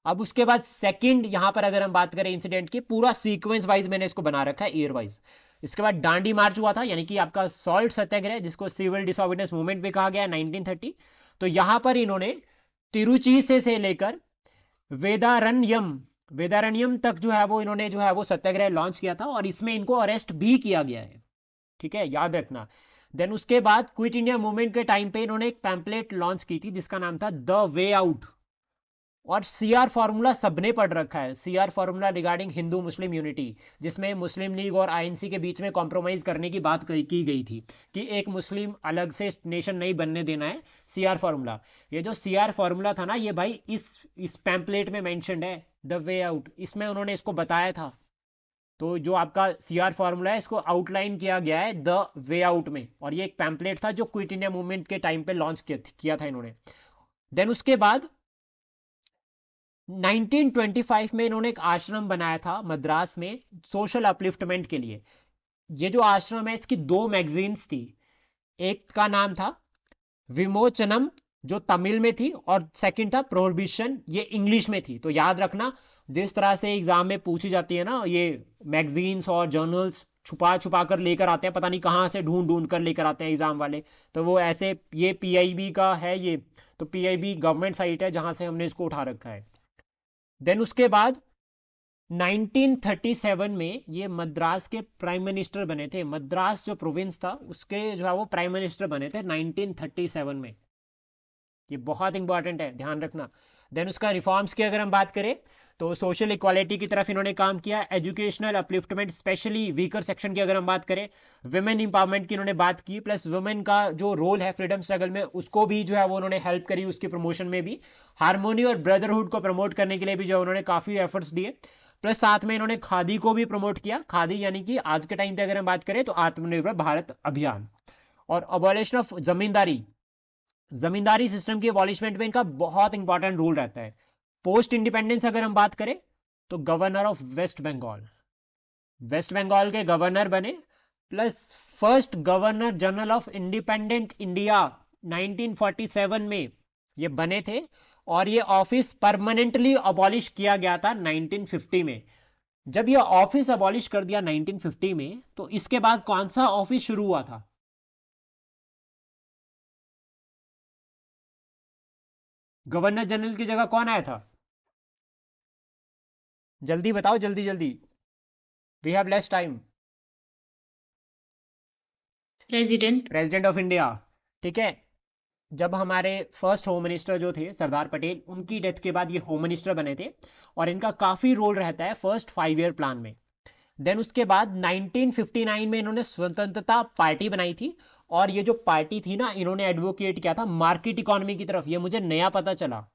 अब उसके बाद सेकंड यहां पर अगर हम बात करें इंसिडेंट की, पूरा सीक्वेंस वाइज मैंने इसको बना रखा है, ईयर वाइज। इसके बाद डांडी मार्च हुआ था, यानी कि आपका सॉल्ट सत्याग्रह, जिसको सिविल डिसोबीडियंस मूवमेंट भी कहा गया है, 1930। तो यहां पर इन्होंने तिरुचि से लेकर वेदारण्यम तक जो है वो इन्होंने जो है वो सत्याग्रह लॉन्च किया था और इसमें इनको अरेस्ट भी किया गया है। ठीक है, याद रखना। देन उसके बाद क्विट इंडिया मूवमेंट के टाइम पे इन्होंने एक पैम्पलेट लॉन्च की थी जिसका नाम था द वे आउट। और सीआर फॉर्मूला सबने पढ़ रखा है, CR formula regarding Hindu Muslim unity, जिसमें मुस्लिम लीग और आईएनसी के बीच में कॉम्प्रोमाइज करने की बात की गई थी कि एक मुस्लिम अलग से नेशन नहीं बनने देना है। सीआर फॉर्मूला, ये जो सीआर फॉर्मूला था ना, ये भाई इस पैम्पलेट में मेंशन्ड है, द वे आउट, इसमें उन्होंने इसको बताया था। तो जो आपका सीआर फॉर्मूला है इसको आउटलाइन किया गया है द वे आउट में, और ये एक पैम्पलेट था जो क्विट इंडिया मूवमेंट के टाइम पे लॉन्च किया था इन्होंने। देन उसके बाद 1925 में इन्होंने एक आश्रम बनाया था मद्रास में सोशल अपलिफ्टमेंट के लिए। ये जो आश्रम है इसकी दो मैगजीन्स थी, एक का नाम था विमोचनम जो तमिल में थी और सेकंड था प्रोहिबिशन, ये इंग्लिश में थी। तो याद रखना, जिस तरह से एग्जाम में पूछी जाती है ना, ये मैगजीन्स और जर्नल्स छुपा कर लेकर आते हैं, पता नहीं कहां से ढूंढ कर लेकर आते हैं एग्जाम वाले, तो वो ऐसे, ये पीआईबी का है ये, तो पीआईबी गवर्नमेंट साइट है जहां से हमने इसको उठा रखा है। देन उसके बाद 1937 में ये मद्रास के प्राइम मिनिस्टर बने थे। मद्रास जो प्रोविंस था उसके जो है वो प्राइम मिनिस्टर बने थे 1937 में। ये बहुत इंपॉर्टेंट है, ध्यान रखना। देन उसका रिफॉर्म्स की अगर हम बात करें तो सोशल इक्वालिटी की तरफ इन्होंने काम किया, educational upliftment specially weaker section की अगर हम बात करें, विमेन इंपावरमेंट की इन्होंने बात की, प्लस वुमेन का जो रोल है फ्रीडम स्ट्रगल में उसको भी जो है वो उन्होंने हेल्प करी, उसकी प्रमोशन में भी, हार्मोनी और ब्रदरहुड को प्रमोट करने के लिए भी जो है उन्होंने काफी एफर्ट्स दिए, प्लस साथ में इन्होंने खादी को भी प्रमोट किया। खादी यानी कि आज के टाइम पे अगर हम बात करें तो आत्मनिर्भर भारत अभियान। और अबॉलिशन ऑफ जमींदारी सिस्टम की अबॉलिशमेंट में इनका बहुत इंपॉर्टेंट रोल रहता है। पोस्ट इंडिपेंडेंस अगर हम बात करें तो गवर्नर ऑफ वेस्ट बंगाल के गवर्नर बने, plus first governor general of independent India 1947 में ये बने थे, और ये ऑफिस परमानेंटली अबॉलिश किया गया था 1950 में। जब ये ऑफिस अबॉलिश कर दिया 1950 में, तो इसके बाद कौन सा ऑफिस शुरू हुआ था? गवर्नर जनरल की जगह कौन आया था? जल्दी बताओ, जल्दी जल्दी, we have less time. President of India, ठीक है। जब हमारे फर्स्ट होम मिनिस्टर जो थे सरदार पटेल, उनकी डेथ के बाद ये होम मिनिस्टर बने थे, और इनका काफी रोल रहता है फर्स्ट 5 ईयर प्लान में। देन उसके बाद 1959 में इन्होंने स्वतंत्रता पार्टी बनाई थी, और ये जो पार्टी थी ना, इन्होंने एडवोकेट किया था मार्केट इकोनॉमी की तरफ। ये मुझे नया पता चला,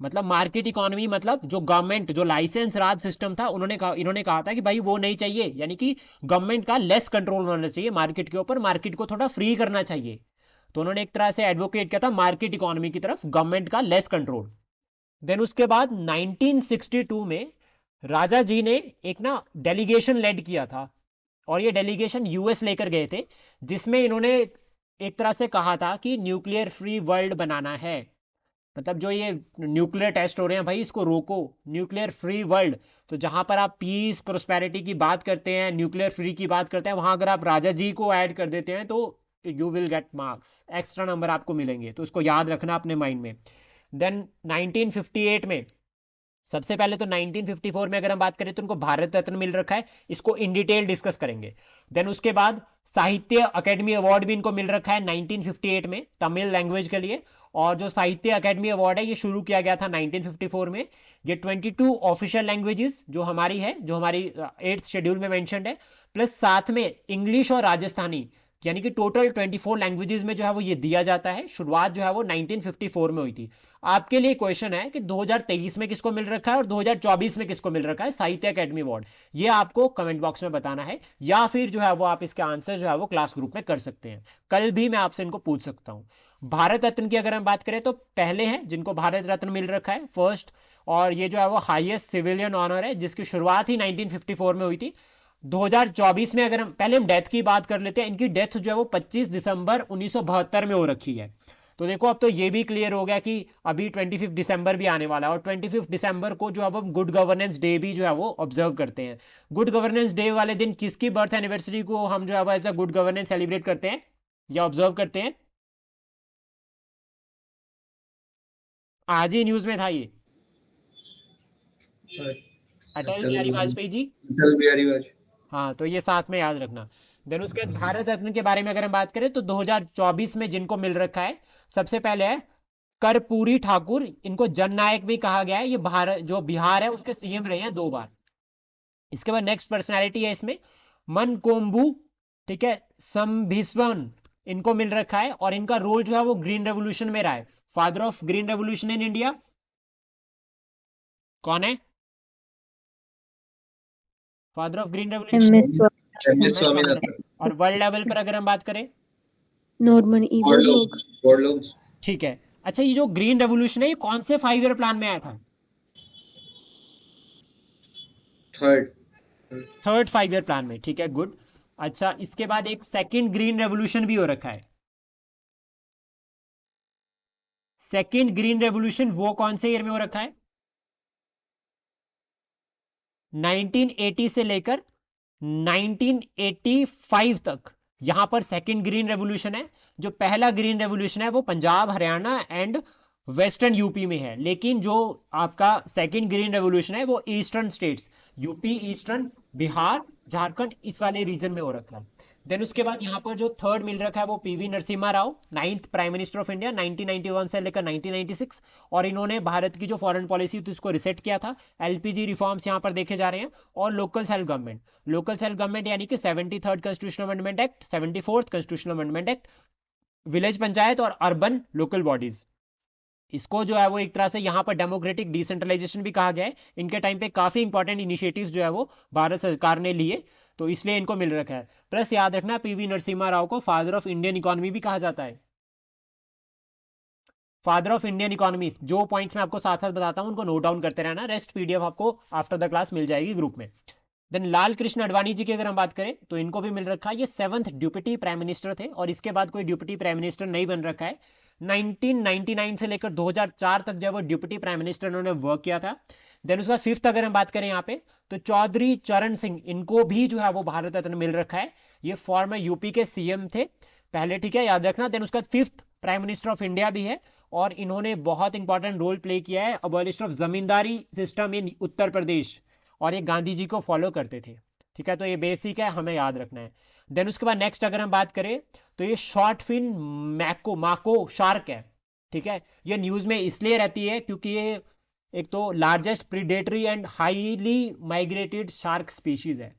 मतलब मार्केट इकोनॉमी मतलब जो गवर्नमेंट, जो लाइसेंस राज सिस्टम था, इन्होंने कहा था कि भाई वो नहीं चाहिए, यानी कि गवर्नमेंट का लेस कंट्रोल होना चाहिए मार्केट के ऊपर, मार्केट को थोड़ा फ्री करना चाहिए। तो उन्होंने एक तरह से एडवोकेट किया था मार्केट इकोनॉमी की तरफ, गवर्नमेंट का लेस कंट्रोल। देन उसके बाद 1962 में राजा जी ने एक ना डेलीगेशन लेड किया था, और ये डेलीगेशन यूएस लेकर गए थे, जिसमें इन्होंने एक तरह से कहा था कि न्यूक्लियर फ्री वर्ल्ड बनाना है। मतलब जो ये न्यूक्लियर टेस्ट हो रहे हैं भाई, इसको रोको, न्यूक्लियर फ्री वर्ल्ड। तो जहां पर आप पीस प्रोस्पेरिटी की बात करते हैं, न्यूक्लियर फ्री की बात करते हैं, वहां अगर आप राजा जी को ऐड कर देते हैं तो you will get marks, extra number आपको मिलेंगे, तो इसको याद रखना अपने माइंड में। देन 1958 में, सबसे पहले तो 1954 में अगर हम बात करें तो उनको भारत रत्न मिल रखा है, इसको इन डिटेल डिस्कस करेंगे। देन उसके बाद साहित्य अकेडमी अवार्ड भी इनको मिल रखा है 1958 में, तमिल लैंग्वेज के लिए। और जो साहित्य अकेडमी अवार्ड है ये शुरू किया गया था 1954 में। ये 22 ऑफिशियल लैंग्वेजेस जो हमारी है, जो हमारी 8th शेड्यूल में मेंशन्ड है, प्लस साथ में इंग्लिश और राजस्थानी, यानी कि टोटल 24 लैंग्वेजेस में जो है वो ये दिया जाता है। शुरुआत जो है वो 1954 में हुई थी। आपके लिए क्वेश्चन है कि 2023 में किसको मिल रखा है और 2024 में किसको मिल रखा है साहित्य अकेडमी अवार्ड, ये आपको कमेंट बॉक्स में बताना है, या फिर जो है वो आप इसके आंसर जो है वो क्लास ग्रुप में कर सकते हैं। कल भी मैं आपसे इनको पूछ सकता हूं। भारत रत्न की अगर हम बात करें तो पहले हैं जिनको भारत रत्न मिल रखा है, फर्स्ट, और ये जो है वो हाईएस्ट सिविलियन ऑनर है, जिसकी शुरुआत ही 1954 में हुई थी। 2024 में अगर हम डेथ की बात कर लेते हैं, इनकी डेथ जो है वो 25 दिसंबर 1972 में हो रखी है। तो देखो अब तो ये भी क्लियर हो गया कि अभी 25 दिसंबर भी आने वाला है, और 25 दिसंबर को जो है वो गुड गवर्नेंस डे भी जो है वो ऑब्जर्व करते हैं। गुड गवर्नेंस डे वाले दिन किसकी बर्थ एनिवर्सरी को हम जो है वो as a good governance celebrate करते हैं या ऑब्जर्व करते हैं? आज ही न्यूज में था ये, अटल बिहारी वाजपेयी जी। अटल बिहारी वाजपेयी। हाँ, तो ये साथ में याद रखना। देन उसके बाद भारत रत्न के बारे में अगर हम बात करें तो 2024 में जिनको मिल रखा है, सबसे पहले है कर्पूरी ठाकुर, इनको जननायक भी कहा गया है। ये भारत जो बिहार है उसके सीएम रहे हैं 2 बार। इसके बाद नेक्स्ट पर्सनालिटी है इसमें मनकोम्बू, ठीक है, संभिस्वन, इनको मिल रखा है, और इनका रोल जो है वो ग्रीन रेवोल्यूशन में रहा है। Father of green revolution in India कौन है? Father of green revolution MS Swaminathan. और वर्ल्ड लेवल पर अगर हम बात करें नॉर्मन बॉर्लोग। ठीक है। अच्छा, ये जो ग्रीन रेवोल्यूशन है ये कौन से 5 ईयर प्लान में आया था? थर्ड 5 ईयर प्लान में, ठीक है, गुड। अच्छा, इसके बाद एक सेकंड ग्रीन रेवोल्यूशन भी हो रखा है। सेकंड ग्रीन रेवोल्यूशन वो कौन से ईयर में हो रखा है? 1980 से लेकर 1985 तक यहां पर सेकंड ग्रीन रेवोल्यूशन है। जो पहला ग्रीन रेवोल्यूशन है वो Punjab, Haryana and western UP में है, लेकिन जो आपका सेकंड ग्रीन रेवोल्यूशन है वो eastern states, UP, eastern, Bihar, Jharkhand, इस वाले रीजन में हो रखा है। देन उसके बाद यहाँ पर जो थर्ड मिल रखा है वो PV Narasimha Rao, 9th prime minister of India 1991 से लेकर 1996, और इन्होंने भारत की जो फॉरेन पॉलिसी थी उसको रिसेट किया था। एलपीजी रिफॉर्म्स यहाँ पर देखे जा रहे हैं। और लोकल सेल्फ गवर्नमेंट यानी कि 73rd constitutional amendment act, 74th constitutional amendment act, village panchayat और अर्बन लोकल बॉडीज, इसको जो है वो एक तरह से यहाँ पर डेमोक्रेटिक डिसेंट्रलाइजेशन भी कहा गया है। इनके टाइम पे काफी इंपॉर्टेंट इनिशिएटिव्स जो है वो भारत सरकार ने लिए, तो इसलिए इनको मिल रखा है। प्लस याद रखना पीवी नरसिम्हा राव को फादर ऑफ इंडियन इकोनॉमी भी कहा जाता है। फादर ऑफ इंडियन इकोनॉमी, जो पॉइंट्स मैं आपको साथ साथ बताता हूं उनको नोट डाउन करते रहना, रेस्ट पीडीएफ आपको आफ्टर द क्लास मिल जाएगी ग्रुप में। देन लाल कृष्ण आडवाणी जी की अगर हम बात करें तो इनको भी मिल रखा है, ये 7th डिप्टी प्राइम मिनिस्टर थे और इसके बाद कोई डिप्टी प्राइम मिनिस्टर नहीं बन रखा है। 1999 से लेकर 2004 तक जो है वो डिप्टी प्राइम मिनिस्टर उन्होंने वर्क किया था। देन उसका 5th अगर हम बात करें यहाँ पे तो चौधरी चरण सिंह, इनको भी जो है वो भारत रत्न मिल रखा है। ये फॉर्मर यूपी के सीएम थे पहले, ठीक है, याद रखना। देन उसका 5th prime minister of India भी है और इन्होंने बहुत इंपॉर्टेंट रोल प्ले किया है abolition of zamindari system in Uttar Pradesh, और ये गांधी जी को फॉलो करते थे, ठीक है। तो ये बेसिक है, हमें याद रखना है। देन उसके बाद नेक्स्ट अगर हम बात करें तो ये शॉर्ट फिन माको शार्क है, ठीक है। ये न्यूज में इसलिए रहती है क्योंकि ये एक तो largest predatory and highly migrated shark species है।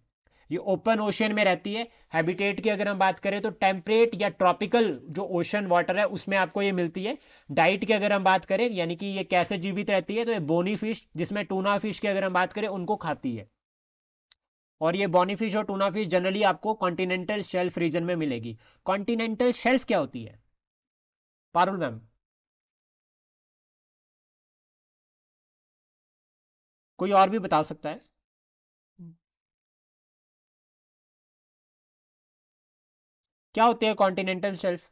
ये ओपन ओशन में रहती है। हैबिटेट की अगर हम बात करें तो टेम्परेट या ट्रॉपिकल जो ओशन वाटर है उसमें आपको ये मिलती है। डाइट की अगर हम बात करें यानी कि ये कैसे जीवित रहती है, तो ये बोनी फिश, जिसमें टूना फिश की अगर हम बात करें उनको खाती है। और ये बोनी फिश और टूना फिश जनरली आपको कॉन्टिनेंटल शेल्फ रीजन में मिलेगी। कॉन्टिनेंटल शेल्फ क्या होती है पारुल मैम? कोई और भी बता सकता है? क्या होती है कॉन्टिनेंटल शेल्फ?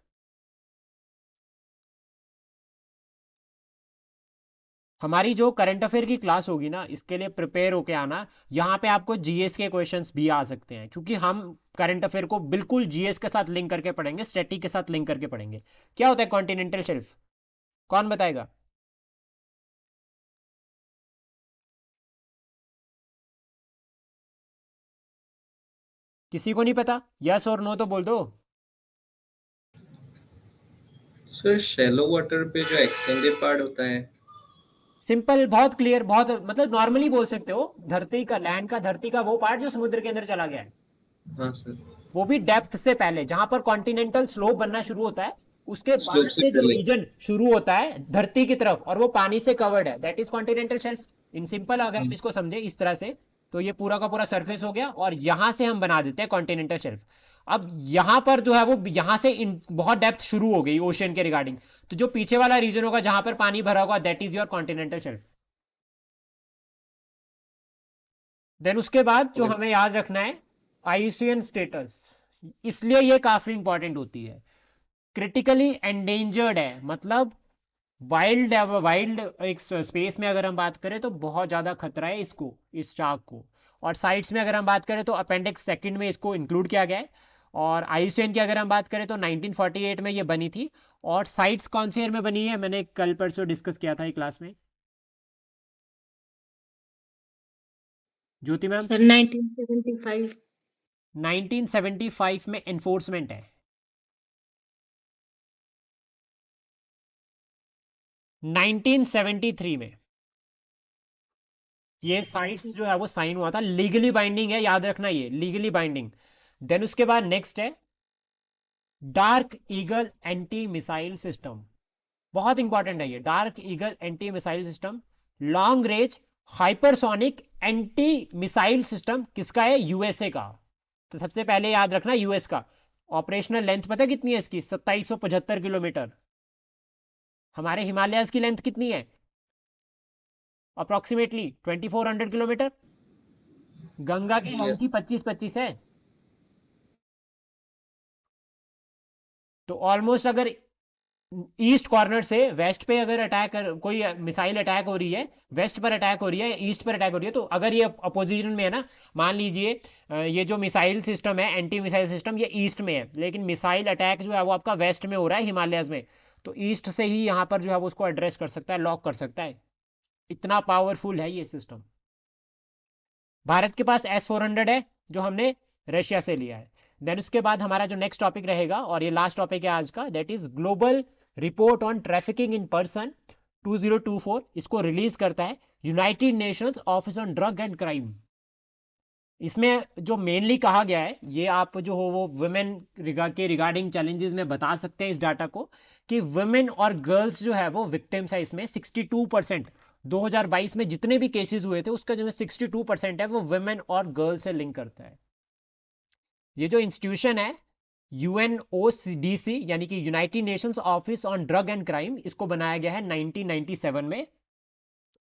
हमारी जो करंट अफेयर की क्लास होगी ना, इसके लिए प्रिपेयर होके आना। यहाँ पे आपको जीएस के क्वेश्चंस भी आ सकते हैं क्योंकि हम करंट अफेयर को बिल्कुल जीएस के साथ लिंक करके पढ़ेंगे, स्टैटिक के साथ लिंक करके पढ़ेंगे। क्या होता है कॉन्टिनेंटल शेल्फ, कौन बताएगा? किसी को नहीं पता? यस और नो तो बोल दो। सर शैलो वाटर पे जो एक्सटेंडेड पार्ट होता है। सिंपल, बहुत क्लियर, बहुत मतलब नॉर्मली बोल सकते हो, धरती का, लैंड का, धरती का वो पार्ट जो समुद्र के अंदर चला गया है। हाँ सर। वो भी डेप्थ से पहले, जहां पर कॉन्टिनेंटल स्लोप बनना शुरू होता है उसके स्लोप बाद से से जो पहले। रीजन शुरू होता है धरती की तरफ और वो पानी से कवर्ड है, that is continental shelf. In simple अगर हम इसको समझे इस तरह से तो ये पूरा का पूरा सरफेस हो गया और यहां से हम बना देते हैं कॉन्टिनेंटल शेल्फ। अब यहां पर जो है वो यहां से बहुत डेप्थ शुरू हो गई ओशन के रिगार्डिंग, तो जो पीछे वाला रीजन होगा जहां पर पानी भरा होगा that is your continental shelf. Then उसके बाद जो हमें याद रखना है आईयूसीएन स्टेटस, इसलिए ये काफी इंपॉर्टेंट होती है। क्रिटिकली एंडेंजर्ड है, मतलब वाइल्ड एक स्पेस में अगर हम बात करें तो बहुत ज्यादा खतरा है इसको, इस शार्क को। और साइट्स में अगर हम बात करें तो अपेंडिक्स सेकंड में इसको इंक्लूड किया गया है। और आईयूसीएन की अगर हम बात करें तो 1948 में ये बनी थी। और साइट्स कौन से ईयर में बनी है मैंने कल परसों डिस्कस किया था क्लास में, ज्योति मैम? सर 1975। 1975 में एनफोर्समेंट है। 1973 में ये साइट्स जो है वो साइन हुआ था, लीगली बाइंडिंग है, याद रखना ये लीगली बाइंडिंग। देन उसके बाद नेक्स्ट है dark eagle anti missile system, बहुत इंपॉर्टेंट है ये। Dark eagle anti missile system long range hypersonic anti missile system किसका है? यूएसए का। तो सबसे पहले याद रखना यूएस का। ऑपरेशनल लेंथ पता कितनी है इसकी? 2775 किलोमीटर। हमारे हिमालयस की लेंथ कितनी है? Approximately 2400 kilometre. गंगा की लेंथ ही 25-25 है। तो ऑलमोस्ट अगर ईस्ट कॉर्नर से वेस्ट पे अगर कोई मिसाइल अटैक हो रही है, वेस्ट पर अटैक हो रही है, ईस्ट पर अटैक हो रही है, तो अगर ये अपोजिशन में है ना, मान लीजिए ये जो मिसाइल सिस्टम है, एंटी मिसाइल सिस्टम, ये ईस्ट में है, लेकिन मिसाइल अटैक जो है वो आपका वेस्ट में हो रहा है, हिमालयस में, तो ईस्ट से ही यहाँ पर जो है वो उसको एड्रेस कर सकता है, लॉक कर सकता है। इतना पावरफुल है ये सिस्टम। भारत के पास S-400 है जो हमने रशिया से लिया है। देन उसके बाद हमारा जो नेक्स्ट टॉपिक रहेगा और ये लास्ट टॉपिक है आज का, that is global report on trafficking in person 2024। इसको रिलीज करता है United Nations office on drug and crime. इसमें जो मेनली कहा गया है, ये आप जो हो वो वुमेन के रिगार्डिंग चैलेंजेस में बता सकते हैं इस डाटा को, कि वुमेन और गर्ल्स जो है वो विक्टिम्स है इसमें। 62% 2022 में जितने भी केसेस हुए थे उसका जो 62% है वो वुमेन और गर्ल्स से लिंक करता है। ये जो इंस्टीट्यूशन है UNODC यानी कि United Nations office on drug and crime, इसको बनाया गया है 1997 में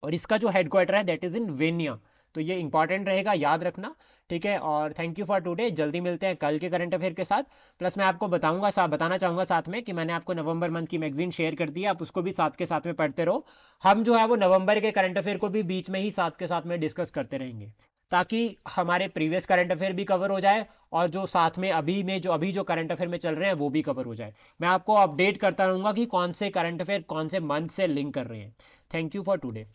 और इसका जो हेडक्वार्टर है दैट इज इन वेनिया। तो ये इंपॉर्टेंट रहेगा, याद रखना, ठीक है। और थैंक यू फॉर टुडे। जल्दी मिलते हैं कल के करंट अफेयर के साथ। प्लस मैं आपको बताना चाहूंगा साथ में कि मैंने आपको नवंबर मंथ की मैगजीन शेयर कर दी है, आप उसको भी साथ के साथ में पढ़ते रहो। हम जो है वो नवंबर के करंट अफेयर को भी बीच में ही साथ के साथ में डिस्कस करते रहेंगे, ताकि हमारे प्रीवियस करंट अफेयर भी कवर हो जाए और जो साथ में अभी जो करंट अफेयर में चल रहे हैं वो भी कवर हो जाए। मैं आपको अपडेट करता रहूंगा कि कौन से करंट अफेयर कौन से मंथ से लिंक कर रहे हैं। Thank you for today.